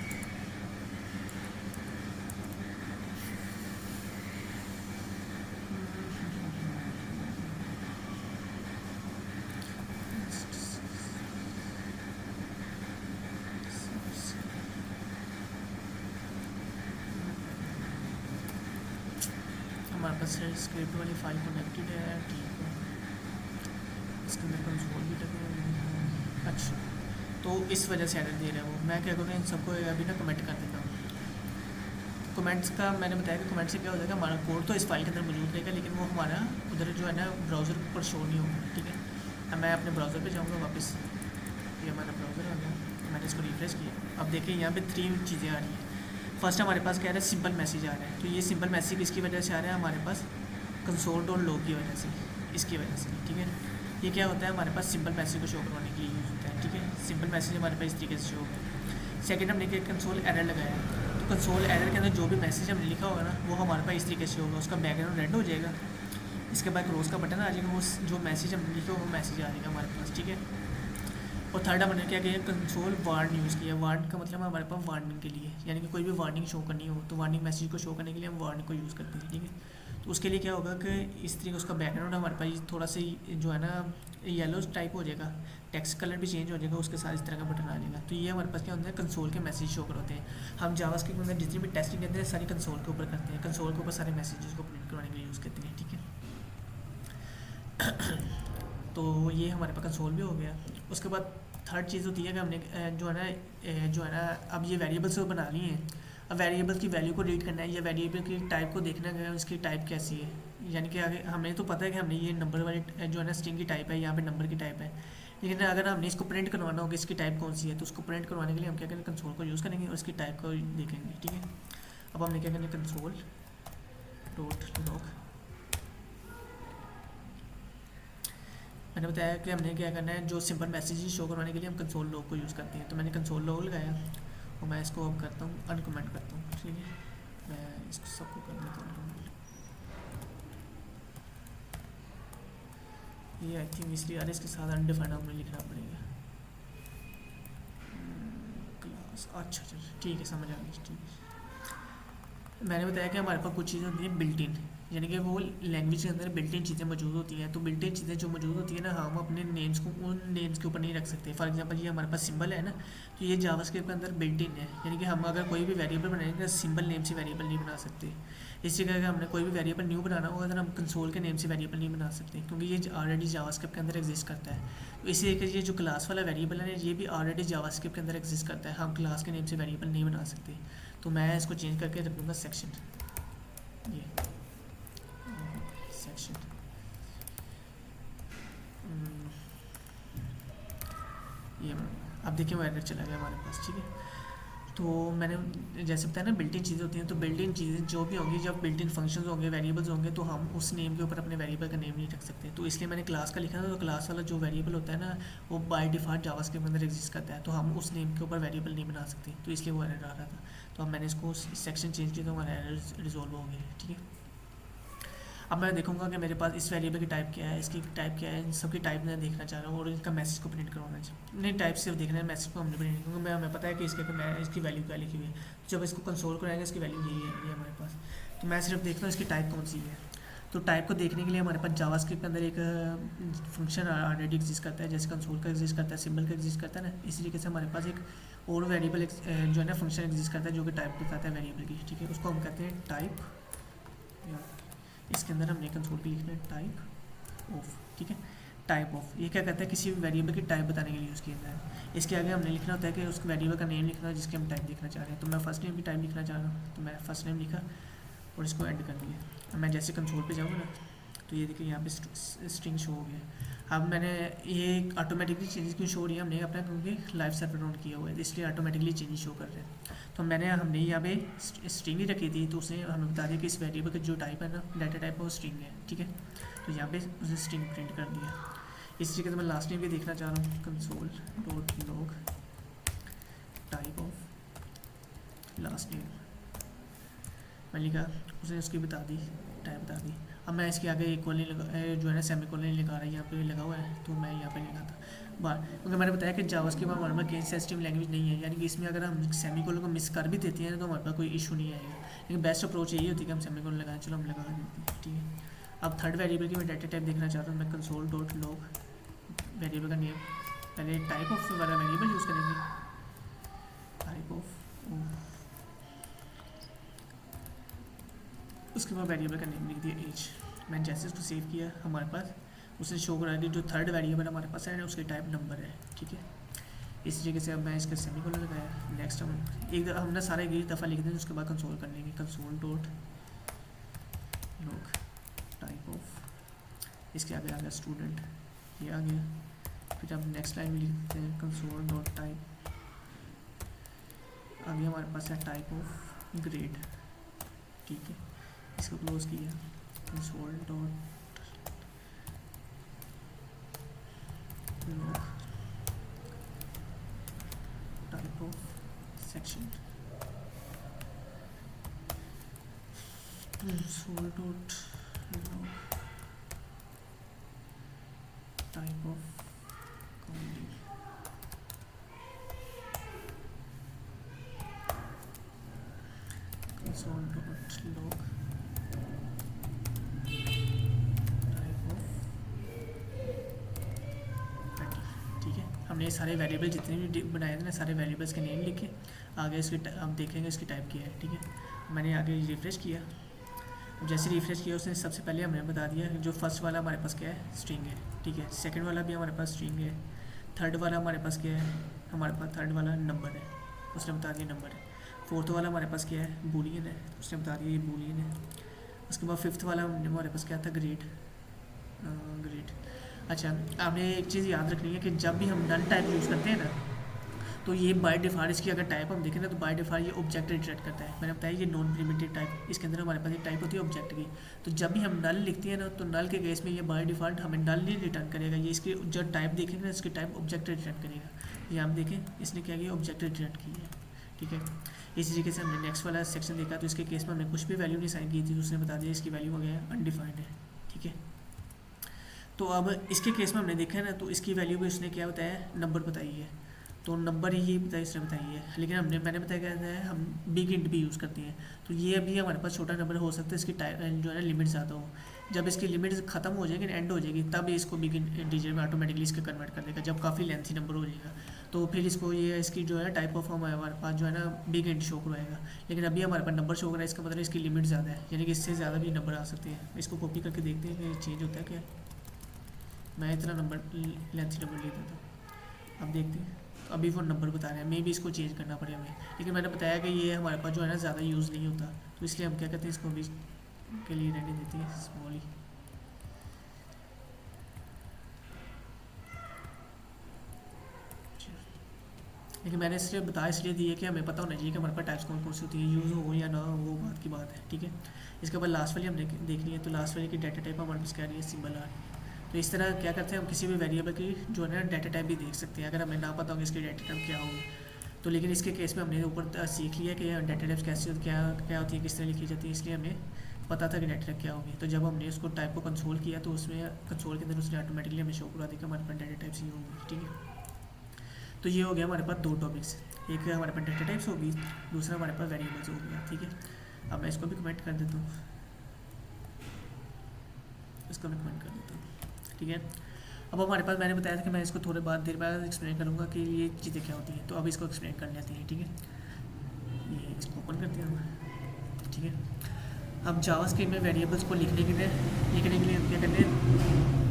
हमारे पास स्क्रिप्ट वाली फाइल कनेक्टेड है, ठीक है। इसके अंदर कंसोल भी लगे हुए हैं। अच्छा, तो इस वजह से एरर दे रहा है वो। मैं क्या करूँ, इन सबको अभी ना कमेंट कर देता हूँ। कमेंट्स का मैंने बताया कि कमेंट से क्या हो जाएगा, हमारा कोड तो इस फाइल के अंदर मौजूद रहेगा, लेकिन वो हमारा उधर जो है ना ब्राउज़र पर शो नहीं होगा, ठीक है। अब मैं अपने ब्राउज़र पे जाऊँगा वापस। ये हमारा ब्राउज़र आ गया, मैंने इसको रिफ्रेश किया। अब देखिए यहाँ पे 3 चीज़ें आ रही हैं। फर्स्ट हमारे पास क्या आ रहा है, सिंपल मैसेज आ रहा है। तो ये सिंपल मैसेज किसकी वजह से आ रहा है, हमारे पास कंसोल डॉट लॉग की वजह से, इसकी वजह से, ठीक है। ये क्या होता है, हमारे पास सिंपल मैसेज को शो करवाने के लिए यूज़ होता है, ठीक है। सिंपल मैसेज हमारे पास इस तरीके से शो होगा। सेकंड हमने क्या कंसोल एरर लगाया है, तो कंसोल एरर के अंदर जो भी मैसेज हमने लिखा होगा ना, वो हमारे पास इस तरीके से होगा, उसका बैकग्राउंड रेड हो जाएगा। इसके बाद क्रॉस का बटन आ जाएगा, वो जो मैसेज हमने लिखा होगा वो मैसेज आ जाएगा हमारे पास, ठीक है। और थर्ड हमने क्या किया, कंसोल वार्न यूज़ किया। वार्न का मतलब हमारे पास वार्निंग के लिए, यानी कि कोई भी वार्निंग शो करनी हो तो वार्निंग मैसेज को शो करने के लिए हम वार्निंग को यूज़ करते हैं, ठीक है। तो उसके लिए क्या होगा कि इस तरीके उसका बैकग्राउंड हमारे पास थोड़ा सा जो है ना येलो टाइप हो जाएगा, टेक्स्ट कलर भी चेंज हो जाएगा, उसके साथ इस तरह का बटन आ जाएगा। तो ये हमारे पास क्या होता है, कंसोल के मैसेज शो करते हैं। हम जावास्क्रिप्ट के अंदर जितनी भी टेस्टिंग करते हैं सारी कंसोल के ऊपर करते हैं, कंसोल के ऊपर सारे मैसेजेस को प्रिंट करवाने के लिए यूज़ करते हैं, ठीक है। तो ये हमारे पास कंसोल भी हो गया। उसके बाद थर्ड चीज़ होती है कि हमने जो है ना अब ये वेरिएबल्स बना ली हैं। अब वेरिएबल की वैल्यू को रीड करना है या वेरिएबल की टाइप को देखना है, उसकी टाइप कैसी है। यानी कि आगे हमें तो पता है कि हमने ये नंबर वाली जो है ना स्ट्रिंग की टाइप है, यहाँ पे नंबर की टाइप है, लेकिन अगर हमने इसको प्रिंट करवाना होगा इसकी टाइप कौन सी है, तो उसको प्रिंट करवाने के लिए हम क्या करेंगे, कंसोल को यूज़ करेंगे और इसकी टाइप को देखेंगे, ठीक है। अब हमने क्या करना है, कंसोल डॉट लॉग, मैंने बताया कि हमने क्या करना है, जो सिंपल मैसेज शो करवाने के लिए हम कंसोल लॉग को यूज़ करते हैं। तो मैंने कंसोल लॉग लगाया और मैं इसको अब करता हूँ अनकमेंट करता हूँ, ठीक है। मैं इसको सबको कर देता हूँ। ये आई थिंक इसलिए आ रहा है, इसके साथ अनडिफाइंड हमें लिखना पड़ेगा क्लास। अच्छा चल ठीक है, समझ आ गई, ठीक है। मैंने बताया कि हमारे पास कुछ चीज़ें होती हैं बिल्ट इन, यानी कि वो लैंग्वेज के अंदर बिल्ट इन चीज़ें मौजूद होती हैं। तो बिल्ट इन चीज़ें जो मौजूद होती है ना, हम अपने नेम्स को उन नेम्स के ऊपर नहीं रख सकते। फॉर एग्जांपल ये हमारे पास सिंबल है ना, तो ये जावास्क्रिप्ट के अंदर बिल्ट इन है, यानी कि हम अगर कोई भी वेरिएबल बनाएंगे सिंबल नेम से वेरिएबल नहीं बना सकते। इसी तरह अगर हमने कोई भी वेरिएबल न्यू बनाना होगा तो हम कंसोल के नेम से वेरिएबल नहीं बना सकते, क्योंकि ये ऑलरेडी जावास्क्रिप्ट के अंदर एग्जिस्ट करता है। तो इसी तरीके ये जो क्लास वाला वेरिएबल है ये भी ऑलरेडी जावास्क्रिप्ट के अंदर एग्जिस्ट करता है, हम क्लास के नेम से वेरिएबल नहीं बना सकते। तो मैं इसको चेंज करके रख दूँगा सेक्शन, ये सेक्शन। ये अब देखिए वो एरर चला गया हमारे पास, ठीक है। तो मैंने जैसे बताया ना बिल्ट इन चीज़ें होती हैं, तो बिल्ट इन चीज़ें जो भी होंगी, जब बिल्ट इन फंक्शंस होंगे, वेरिएबल्स होंगे, तो हम उस नेम के ऊपर अपने वेरिएबल का नेम नहीं रख सकते। तो इसलिए मैंने क्लास का लिखा था, तो क्लास वाला जो वेरिएबल होता है ना वो बाय डिफ़ॉल्ट जावास्क्रिप्ट के अंदर एग्जिस्ट करता है, तो हम उस नेम के ऊपर वेरिएबल नहीं बना सकते, तो इसलिए वो एरर आ रहा था। तो अब मैंने इसको सेक्शन चेंज किया तो हमारा एरर रिजॉल्व हो गया, ठीक है। अब मैं देखूंगा कि मेरे पास इस वेरिएबल की टाइप क्या है, इसकी टाइप क्या है, इन सबकी टाइप मैं देखना चाह रहा हूँ और इनका मैसेज को प्रिंट करवाना चाहिए। नहीं, टाइप सिर्फ देखना है, मैसेज को हमने प्रिंट नहीं, क्योंकि हमें पता है कि इसकी वैल्यू क्या लिखी हुई है। जब इसको कंसोल कराएंगे इसकी वैल्यू यही है, ये हमारे पास। तो मैं सिर्फ देखता हूँ इसकी टाइप कौन सी है। तो टाइप को देखने के लिए हमारे पास जावास्क्रिप्ट के अंदर एक फंक्शन ऑलरेडी एग्जिस्ट करता है, जैसे कंसोल का एग्जिस्ट करता है, सिंबल का एग्जिस्ट करता है ना, इसी तरीके से हमारे पास एक और वेरिएबल जो है ना फंक्शन एग्जिस्ट करता है जो कि टाइप बताता है वेरिएबल की, ठीक है। उसको हम कहते हैं टाइप, इसके अंदर हमने कंसोल पे लिखना है टाइप ऑफ, ठीक है। टाइप ऑफ ये क्या करता है, किसी भी वेरिएबल की टाइप बताने के लिए यूज़ किया जाता है। इसके आगे हमने लिखना होता है कि उस वेरिएबल का नेम लिखना है जिसके हम टाइप देखना चाह रहे हैं। तो मैं फर्स्ट नेम की टाइप लिखना चाह रहा हूँ, तो मैं फर्स्ट नेम लिखा और इसको ऐड कर दिया। अब मैं जैसे कंसोल पे जाऊँगा ना, तो ये देखिए यहाँ पे स्ट्रिंग शो हो गया। अब मैंने ये ऑटोमेटिकली चेंजेस क्यों शो हो रही है, हमने अपना क्योंकि लाइव सर्वर ऑन किया हुआ है, इसलिए ऑटोमेटिकली चेंजेस शो कर रहे हैं। तो हमने यहाँ पे स्ट्रिंग ही रखी थी, तो उसने हमें बता दिया कि इस वेरिएबल का जो टाइप है ना, डाटा टाइप है वो स्ट्रिंग है, ठीक है। तो यहाँ पे उसने स्ट्रिंग प्रिंट कर दिया। इस तरीके से मैं लास्ट नेम भी देखना चाह रहा हूँ, console dot log type of last name मैं लिखा, उसने उसकी बता दी, टाइप बता दी। अब मैं इसके आगे एक कॉलन जो है ना सेमी कॉलन लिखा रहा है, यहाँ पे लगा हुआ है, तो मैं यहाँ पे लिखा था बार, क्योंकि मैंने बताया कि जावास्क्रिप्ट हमारे पास केस सेंसिटिव लैंग्वेज नहीं है, यानी कि इसमें अगर हम सेमी कॉलन को मिस कर भी देते हैं तो हमारे पास कोई इशू नहीं आएगा, लेकिन बेस्ट अप्रोच यही होती है कि हम सेमी कॉलन लगाएं। चलो हम लगा देते हैं, ठीक है। अब थर्ड वेरिएबल की मैं डाटा टाइप देखना चाहता हूँ, मैं कंसोल डॉट लॉग वेरिएबल का नेम, पहले टाइप ऑफ वाला वेरिएबल यूज़ करेंगे, टाइप ऑफ। उसके बाद वेरिएबल का नेम लिख दिया एज। मैंने जैसे उसको सेव किया हमारे पास उसने शो करा कि जो थर्ड वेरिएबल हमारे पास है उसके टाइप नंबर है, ठीक है। इसी तरीके से अब मैं इसका सेमीकोलन लगाया। नेक्स्ट हमने सारे एक दफ़ा लिख दें, उसके बाद कंसोल कर लेंगे। Console dot log type of, इसके आगे आ गया स्टूडेंट, ये आ गया। फिर अब नेक्स्ट लाइन में लिखते हैं कंसोल डॉट टाइप, अभी हमारे पास है टाइप ऑफ ग्रेड, ठीक है। इसको क्लोज किया। Console dot log type of section, console dot log type of county, console dot log type of पेटी, ठीक है। हमने ये सारे वेरिएबल जितने भी बनाए थे ना, सारे वेरिएबल्स के नेम लिखे। आगे इसकी अब देखेंगे इसकी टाइप क्या है, ठीक है। मैंने आगे रिफ्रेश किया। अब जैसे रिफ्रेश किया उसने सबसे पहले हमने बता दिया जो फर्स्ट वाला हमारे पास क्या है, स्ट्रिंग है, ठीक है। सेकंड वाला भी हमारे पास स्ट्रिंग है। थर्ड वाला हमारे पास क्या है, हमारे पास थर्ड वाला नंबर है, उसने बता दिया नंबर है। फोर्थ वाला हमारे पास क्या है, बूलियन है, उसने बता दिया ये बूलियन है। उसके बाद फिफ्थ वाला हमारे पास क्या था, ग्रेड, ग्रेड। अच्छा, आपने एक चीज़ याद रखनी है कि जब भी हम नल टाइप यूज़ करते हैं ना, तो ये बाय डिफ़ॉल्ट इसकी अगर टाइप हम देखें ना, तो बाय डिफ़ॉल्ट ये ऑब्जेक्ट रिटर्न करता है। मैंने बताया ये नॉन प्रिमिटिव टाइप, इसके अंदर हमारे पास एक टाइप होती है ऑब्जेक्ट की। तो जब भी हम नल लिखते हैं ना, तो नल के केस में ये बाय डिफ़ॉल्ट हमें नल नहीं रिटर्न करेगा, ये इसकी जो टाइप देखेंगे ना, इसकी टाइप ऑब्जेक्ट रिटर्न करेगा। ये आप देखें इसने क्या किया, ऑब्जेक्ट रिटर्न की है, ठीक है। इसी तरीके से हमने नेक्स्ट वाला सेक्शन देखा, तो इसके केस में हमने कुछ भी वैल्यू नहीं साइन की थी, तो उसने बता दिया इसकी वैल्यू हो गया अनडिफाइंड है, ठीक है। तो अब इसके केस में हमने देखा है ना, तो इसकी वैल्यू भी उसने क्या बताया, नंबर बताई है। तो नंबर ही बताया, इसने बताई है। लेकिन मैंने बताया क्या है, हम बिग इंट भी यूज़ करते हैं। तो ये अभी हमारे पास छोटा नंबर हो सकता है, इसकी टाइप जो है ना लिमिट ज़्यादा हो। जब इसकी लिमिट ख़त्म हो जाएगी, एंड हो जाएगी, तब इसको बिग इंटीजर में ऑटोमेटिकली इसका कन्वर्ट कर देगा। जब काफ़ी लेंथी नंबर हो जाएगा, तो फिर इसको ये इसकी जो है टाइप ऑफ हमारे पास जो है ना बिग इंट शो करवाएगा। लेकिन अभी हमारे पास नंबर शो कर रहा है, इसका मतलब इसकी लिमिट ज़्यादा है, यानी कि इससे ज़्यादा भी नंबर आ सकते हैं। इसको कॉपी करके देखते हैं कि चेंज होता है क्या। मैं इतना नंबर लेंथी नंबर ले देता हूँ, अब देखते हैं। तो अभी वो नंबर बता रहे हैं, मे भी इसको चेंज करना पड़े हमें। लेकिन मैंने बताया कि ये हमारे पास जो है ना ज़्यादा यूज़ नहीं होता, तो इसलिए हम क्या करते हैं, इसको भी के लिए रहने देते हैं स्मॉल ही। लेकिन मैंने इसलिए इसलिए दी है कि हमें पता होना चाहिए कि हमारे पास टाइप्स कौन कौन सी होती है, यूज़ हो या ना हो वो बात की बात है, ठीक है। इसके बाद लास्ट वाली हमने देखनी है। तो लास्ट वाली की डाटा टाइप हमारे पास क्या रही है, सिंबल आर। तो इस तरह क्या करते हैं, हम किसी भी वेरिएबल की जो है ना डाटा टाइप भी देख सकते हैं, अगर हमें ना पता होगा इसकी डाटा टाइप क्या होगी। तो लेकिन इसके केस में हमने ऊपर सीख लिया कि डाटा टाइप्स कैसी होती क्या होती है, किस तरह लिखी जाती है, इसलिए हमें पता था कि डाटा टाइप क्या होगी। तो जब हमने उसको टाइप को कंसोल किया, तो उसमें कंसोल के अंदर उसने ऑटोमेटिकली हमें शो करा दिया कि हमारे पास डाटा टाइप्स ये होगी, ठीक है। तो ये हो गया हमारे पास दो टॉपिक्स, एक हमारे पास डाटा टाइप्स होगी, दूसरा हमारे पास वेरिएबल्स हो गया, ठीक है। अब मैं इसको भी कमेंट कर देता हूँ, इसको मैं कमेंट कर देता हूँ, ठीक है। अब हमारे पास मैंने बताया था कि मैं इसको थोड़े देर बाद एक्सप्लेन करूँगा कि ये चीज़ें क्या होती हैं। तो अब इसको एक्सप्लेन कर लेते हैं, ठीक है। ये इसको ओपन करते हैं हम, ठीक है। अब जावास्क्रिप्ट में वेरिएबल्स को लिखने के लिए हम क्या करते हैं,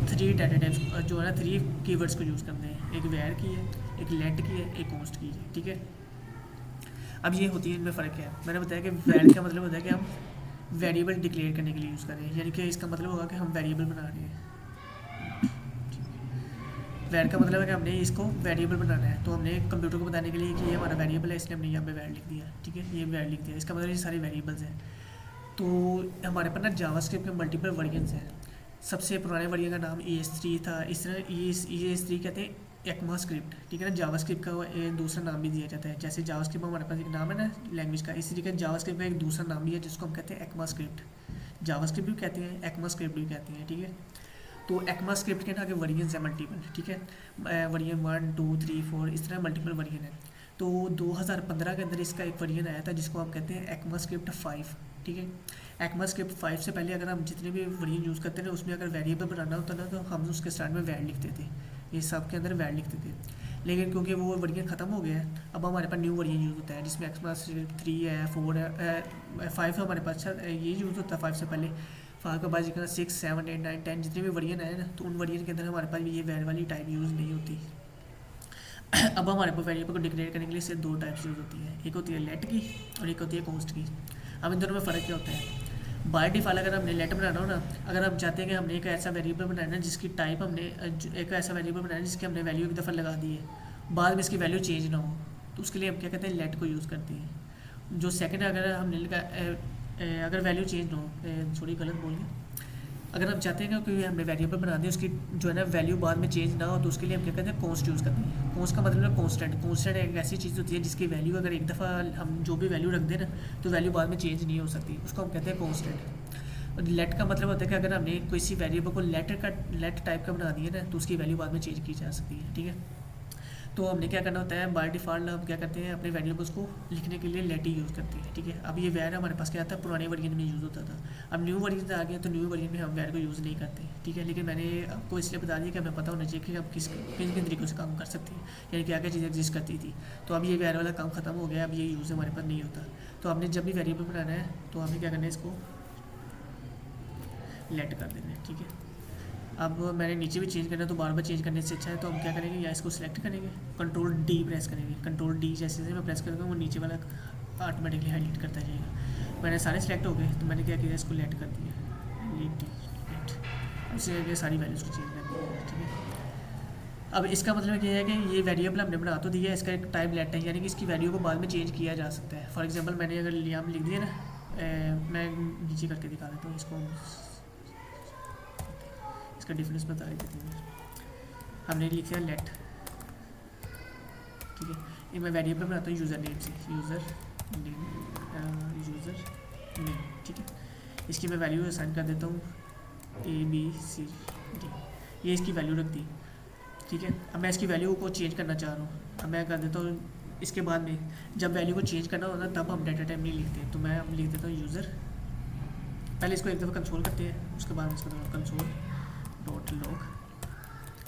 3 डाटा टाइप्स जो है ना 3 कीवर्ड्स को यूज़ करते हैं। एक वैर की है, एक लेट की है, एक कॉन्स्ट की है, ठीक है। अब ये होती है, इनमें फ़र्क है। मैंने बताया कि वैर का मतलब होता है कि हम वेरिएबल डिक्लेयर करने के लिए यूज़ कर रहे हैं, यानी कि इसका मतलब होगा कि हम वेरिएबल बना रहे हैं। वैर का मतलब है कि हमने इसको वेरिएबल बनाना है, तो हमने कंप्यूटर को बताने के लिए कि ये हमारा वेरिएबल है, इसलिए हमने यहाँ पे वैर लिख दिया, ठीक है। ये वैर लिख दिया, इसका मतलब ये सारे वेरिएबल्स हैं। तो हमारे पास ना जावास्क्रिप्ट के मल्टीपल वर्जन्स हैं। सबसे पुराने वर्जन का नाम ES3 था। इस तरह ES3 कहते हैं ECMAScript, ठीक है ना। जावास्क्रिप्ट का दूसरा नाम भी दिया जाता है। जैसे जावास्क्रिप्ट हमारे पास एक नाम है ना लैंग्वेज का, इसी तरीके जावास्क्रिप्ट का एक दूसरा नाम भी है जिसको हम कहते हैं ECMAScript। जावास्क्रिप्ट भी कहते हैं, ECMAScript भी कहते हैं, ठीक है। तो ECMAScript के ना आगे वर्जन्स है मल्टीपल, ठीक है। वर्जन 1, 2, 3, 4 इस तरह मल्टीपल वर्जन है। तो 2015 के अंदर इसका एक वर्जन आया था जिसको हम कहते हैं ECMAScript 5, ठीक है। ECMAScript 5 से पहले अगर हम जितने भी वर्जन यूज़ करते थे उसमें अगर वेरिएबल बनाना होता ना, तो हम उसके स्टार्ट में वैर लिखते थे, ये सब के अंदर वैर लिखते थे। लेकिन क्योंकि वो वर्जन ख़त्म हो गया है, अब हमारे पास न्यू वर्जन यूज़ होता है जिसमें एक्सप्रेस 3 है, 4 है, 5 हमारे पास। अच्छा ये यूज़ होता है 5 से पहले। 5 के बाद जितना 6, 7, 8, 9, 10 जितने भी वर्जन है ना, तो उन वर्जन के अंदर हमारे पास ये वैर वाली टाइप यूज़ नहीं होती। अब हमारे पास वेरिएबल को डिक्लेयर करने के लिए सिर्फ 2 टाइप्स यूज़ होती है, एक होती है लेट की और एक होती है कॉन्स्ट की। अब इन दोनों में फ़र्क क्या होता है? बाय डिफ़ॉल्ट अगर हमने लेट बनाना हो ना, अगर हम चाहते हैं कि हमने एक ऐसा वेरिएबल बनाना है जिसकी टाइप हमने एक ऐसा वेरिएबल बनाना है जिसकी हमने वैल्यू एक दफ़ा लगा दी है, बाद में इसकी वैल्यू चेंज ना हो, तो उसके लिए हम क्या कहते हैं, लेट को यूज़ करते हैं। जो सेकंड अगर हमने लगा अगर वैल्यू चेंज ना हो, सॉरी गलत बोल गया, अगर हम चाहते हैं कि हमने वेरिएबल बना दें उसकी जो है ना वैल्यू बाद में चेंज ना हो, तो उसके लिए हम क्या कहते हैं, कॉन्स्ट यूज़ करते हैं। कॉन्स्ट का मतलब है कॉन्स्टेंट। कॉन्स्टेंट एक ऐसी चीज़ होती है जिसकी वैल्यू अगर एक दफ़ा हम जो भी वैल्यू रख दें ना, तो वैल्यू बाद में चेंज नहीं हो सकती, उसको हम कहते हैं कॉन्स्टेंट। और लेट का मतलब होता है कि अगर हमने किसी वेरिएबल को लेट टाइप का बना दिया ना, तो उसकी वैल्यू बाद में चेंज की जा सकती है, ठीक है। तो हमने क्या करना होता है, बाय डिफ़ॉल्ट हम क्या करते हैं, अपने वेरिएबल्स को लिखने के लिए लेट ही यूज़ करते हैं, ठीक है। अब ये वैर हमारे पास क्या था, पुराने वर्जन में यूज़ होता था। अब न्यू वर्जन आ गया तो न्यू वर्जन में हम वैर को यूज़ नहीं करते, ठीक है। लेकिन मैंने आपको इसलिए बता दिया कि हमें पता होना चाहिए कि आप किन किन तरीक़ों से काम कर सकते हैं, यानी क्या क्या चीज़ें एग्जिस्ट करती थी। तो अब ये वैर वाला काम ख़त्म हो गया, अब ये यूज़ हमारे पास नहीं होता। तो आपने जब भी वेरिएबल बनाना है तो हमें क्या करना है, इसको लेट कर देना है, ठीक है। अब मैंने नीचे भी चेंज करना है, तो बार बार चेंज करने से अच्छा है तो हम क्या करेंगे, या इसको सिलेक्ट करेंगे, कंट्रोल डी प्रेस करेंगे। कंट्रोल डी जैसे जैसे मैं प्रेस करूँगा वो नीचे वाला ऑटोमेटिकली हाईलाइट करता जाएगा। मैंने सारे सिलेक्ट हो गए तो मैंने क्या किया, इसको लेट कर दिया, लेट लेट, उससे आगे सारी वैल्यूज़ को चेंज कर दिया, ठीक है। अब इसका मतलब ये है कि ये वेरिएबल हमने बना तो दिया है, इसका एक टाइप लेट है, यानी कि इसकी वैल्यू को बाद में चेंज किया जा सकता है। फॉर एग्जांपल मैंने अगर यहाँ लिख दिया ना, मैं नीचे करके दिखा देता हूँ इसको, इसका डिफरेंस बता देते हैं। हमने लिखा लेट, ठीक है। ये मैं वेरिएबल बनाता हूँ यूज़र नेम से, यूज़र नेम, ठीक है। इसकी मैं वैल्यू असाइन कर देता हूँ ABCD, ये इसकी वैल्यू रख दी, ठीक है। अब मैं इसकी वैल्यू को चेंज करना चाह रहा हूँ, अब मैं कर देता हूँ इसके बाद में जब वैल्यू को चेंज करना होता है तब हम डाटा टाइप नहीं लिखते, तो मैं लिख देता हूँ यूज़र। पहले इसको एक दफ़ा कंसोल करते हैं, उसके बाद इसको console dot log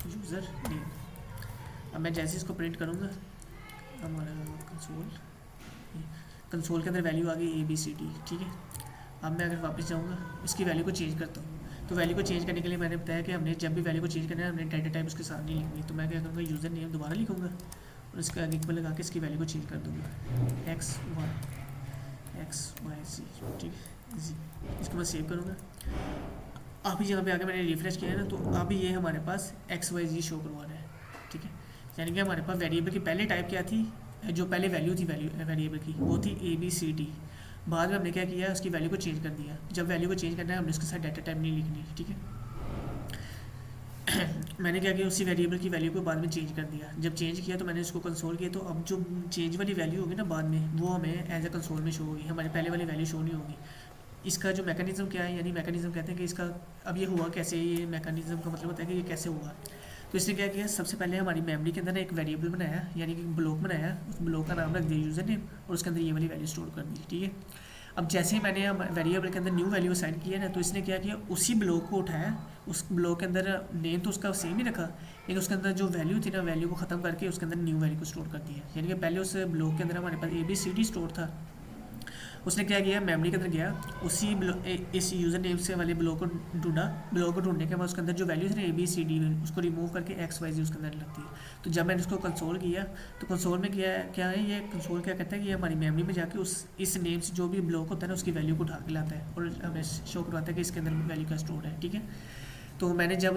user name. अब मैं जैसे इसको प्रिंट करूँगा, हमारा कंसोल के अंदर वैल्यू आ गई ABCD, ठीक है। अब मैं अगर वापस जाऊँगा इसकी वैल्यू को चेंज करता हूँ, तो वैल्यू को चेंज करने के लिए मैंने बताया कि हमने जब भी वैल्यू को चेंज करना है हमने डाटा टाइप उसके साथ नहीं लिखनी। तो मैं क्या करूँगा, यूज़र नेम दोबारा लिखूँगा और इसका इक्वल लगा के इसकी वैल्यू को चेंज कर दूँगा XYZ, ठीक है जी। इसको मैं सेव करूँगा। अभी यहाँ पे आके मैंने रिफ्रेश किया है ना, तो अभी ये हमारे पास XYZ शो करवा रहा है, ठीक है। यानी कि हमारे पास वेरिएबल की पहले टाइप क्या थी, जो पहले वैल्यू थी वेरिएबल की वो थी ABCD। बाद में हमने क्या किया, उसकी वैल्यू को चेंज कर दिया। जब वैल्यू को चेंज करना है हमने उसके साथ डाटा टाइप नहीं लिखनी, ठीक है। मैंने क्या किया, उसी वेरिएबल की वैल्यू को बाद में चेंज कर दिया। जब चेंज किया तो मैंने इसको कंसोल किया, तो अब जो चेंज वाली वैल्यू होगी ना बाद में, वो हमें एज ए कंसोल में शो होगी, हमारी पहले वाली वैल्यू शो नहीं होगी। इसका जो मैकेनिज़्म क्या है, यानी मैकेनिज़्म कहते हैं कि इसका अब ये हुआ कैसे, ये मैकेनिज़्म का मतलब होता है कि ये कैसे हुआ। तो इसने क्या किया, सबसे पहले हमारी मेमोरी के अंदर एक वेरिएबल बनाया, यानी कि ब्लॉक बनाया, उस ब्लॉक का नाम रख दिया यूज़र नेम और उसके अंदर ये वाली वैल्यू स्टोर कर दी, ठीक है। अब जैसे ही मैंने वेरिएबल के अंदर न्यू वैल्यू असाइन किया ना, तो इसने क्या किया, उसी ब्लॉक को उठाया, उस ब्लॉक के अंदर नेम तो उसका सेम ही रखा, लेकिन उसके अंदर जो वैल्यू थी ना, वैल्यू को ख़त्म करके उसके अंदर न्यू वैल्यू को स्टोर कर दिया। यानी कि पहले उस ब्लॉक के अंदर हमारे पास ABCD स्टोर था, उसने क्या किया, मेमोरी के अंदर गया, उसी इस यूज़र नेम से वाले ब्लॉक को ढूंढा। ब्लॉक को ढूंढने के बाद उसके अंदर जो वैल्यू थी ना ABCD में, उसको रिमूव करके XYZ उसके अंदर लगती है। तो जब मैंने उसको कंसोल किया, तो कंसोल में क्या है, ये कंसोल क्या करता है कि ये हमारी मेमोरी में जाके इस नेम से जो भी ब्लॉक होता है ना, उसकी वैल्यू को उठा के लाता है और हमें शो करवाता है कि इसके अंदर वैल्यू का स्टोर है, ठीक है। तो मैंने जब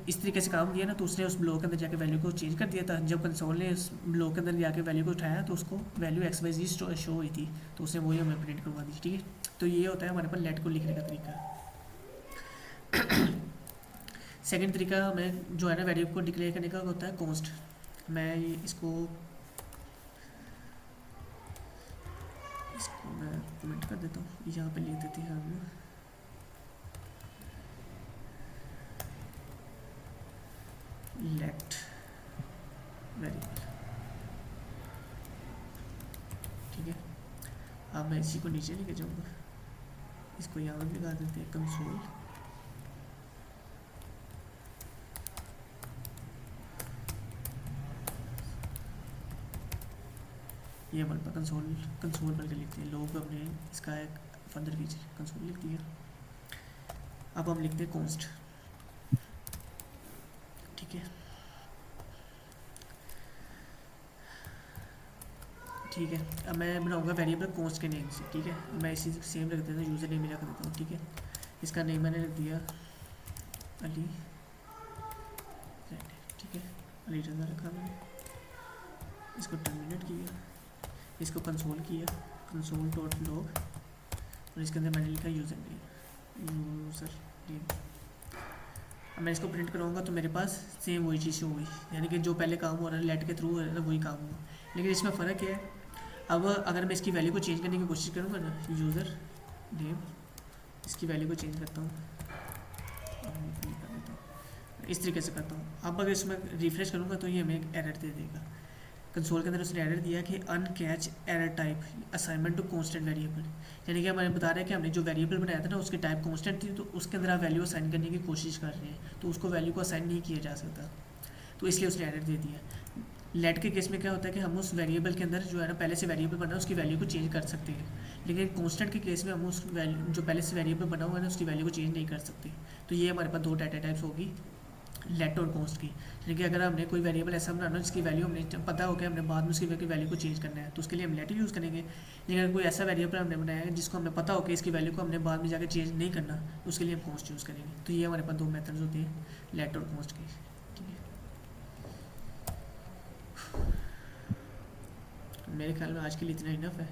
इस तरीके से काम किया ना, तो उसने उस ब्लॉक के अंदर जाके वैल्यू को चेंज कर दिया था। जब कंसोल ने उस ब्लॉक के अंदर जाके वैल्यू को उठाया तो उसको वैल्यू XYZ शो हुई थी, तो उसने वही हमें प्रिंट करवा दी, ठीक है। तो ये होता है हमारे पास लेट को लिखने का तरीका। सेकंड तरीका हमें जो है ना वेरिएबल को डिक्लेयर करने का होता है कॉन्स्ट। मैं इसको मैं कमेंट कर देता हूँ, यहाँ पे लिख देते हैं हम लेट वेरिएबल, ठीक है। अब मैं इसी को नीचे लेके जाऊँगा, इसको यहाँ भी लगा देते हैं कंसोल ये हमारे पास कंसोल कंसोल करके लिखते हैं। लोग हमने इसका एक फर्दर फीचर कंसोल लिख दिया। अब हम लिखते हैं कॉन्स्ट, ठीक है ठीक है। अब मैं बनाऊंगा वेरिएबल कॉन्स्ट के नेम से, ठीक है। मैं इसी सेम रख देता हूँ, यूज़र नेम रख देता हूँ, ठीक है। इसका नेम मैंने रख दिया अली, ठीक है, अली रजा रखा मैंने। इसको टर्मिनेट किया, इसको कंसोल किया, कंसोल डॉट लॉग, और इसके अंदर मैंने लिखा यूज़र नेम। अब मैं इसको प्रिंट कराऊंगा तो मेरे पास सेम वही चीज़ होगी, यानी कि जो पहले काम हो रहा है लेट के थ्रू हो रहा है वही काम हुआ। लेकिन इसमें फ़र्क क्या है, अब अगर मैं इसकी वैल्यू को चेंज करने की कोशिश करूँगा ना, यूज़र नेम, इसकी वैल्यू को चेंज करता हूँ, इस तरीके से करता हूँ। अब अगर इसमें रिफ्रेश करूँगा तो ये हमें एक एरर दे देगा। कंसोल के अंदर उसने एरर दिया कि uncaught error type assignment to constant variable, यानी कि हमें बता रहे हैं कि हमने जो वेरिएबल बनाया था ना उसकी टाइप कांस्टेंट थी, तो उसके अंदर आप वैल्यू असाइन करने की कोशिश कर रहे हैं तो उसको वैल्यू को असाइन नहीं किया जा सकता, तो इसलिए उसने एरर दे दिया। लेट के केस में क्या होता है कि हम उस वेरिएबल के अंदर जो है ना पहले से वेरिएबल बना है उसकी वैल्यू को चेंज कर सकते हैं, लेकिन कांस्टेंट के केस में हम उस वैल्यू जो पहले से वेरिएबल बना हुआ है ना उसकी वैल्यू को चेंज नहीं कर सकते। तो ये हमारे पास दो डाटा टाइप्स होगी, लेट और कॉन्स्ट की। यानी कि अगर हमने कोई वेरिएबल ऐसा बनाना जिसकी वैल्यू हमने पता हो कि हमने बाद में उसकी वैल्यू को चेंज करना है तो उसके लिए हम लेट यूज़ करेंगे। लेकिन अगर कोई ऐसा वेरिएबल हमने बनाया है जिसको हमें पता हो कि इसकी वैल्यू को हमने बाद में जाकर चेंज नहीं करना, तो उसके लिए हम कॉन्स्ट यूज़ करेंगे। तो ये हमारे पास दो मेथड्स होते हैं, लेट और कॉन्स्ट की, ठीक है। मेरे ख्याल में आज के लिए इतना इनफ है।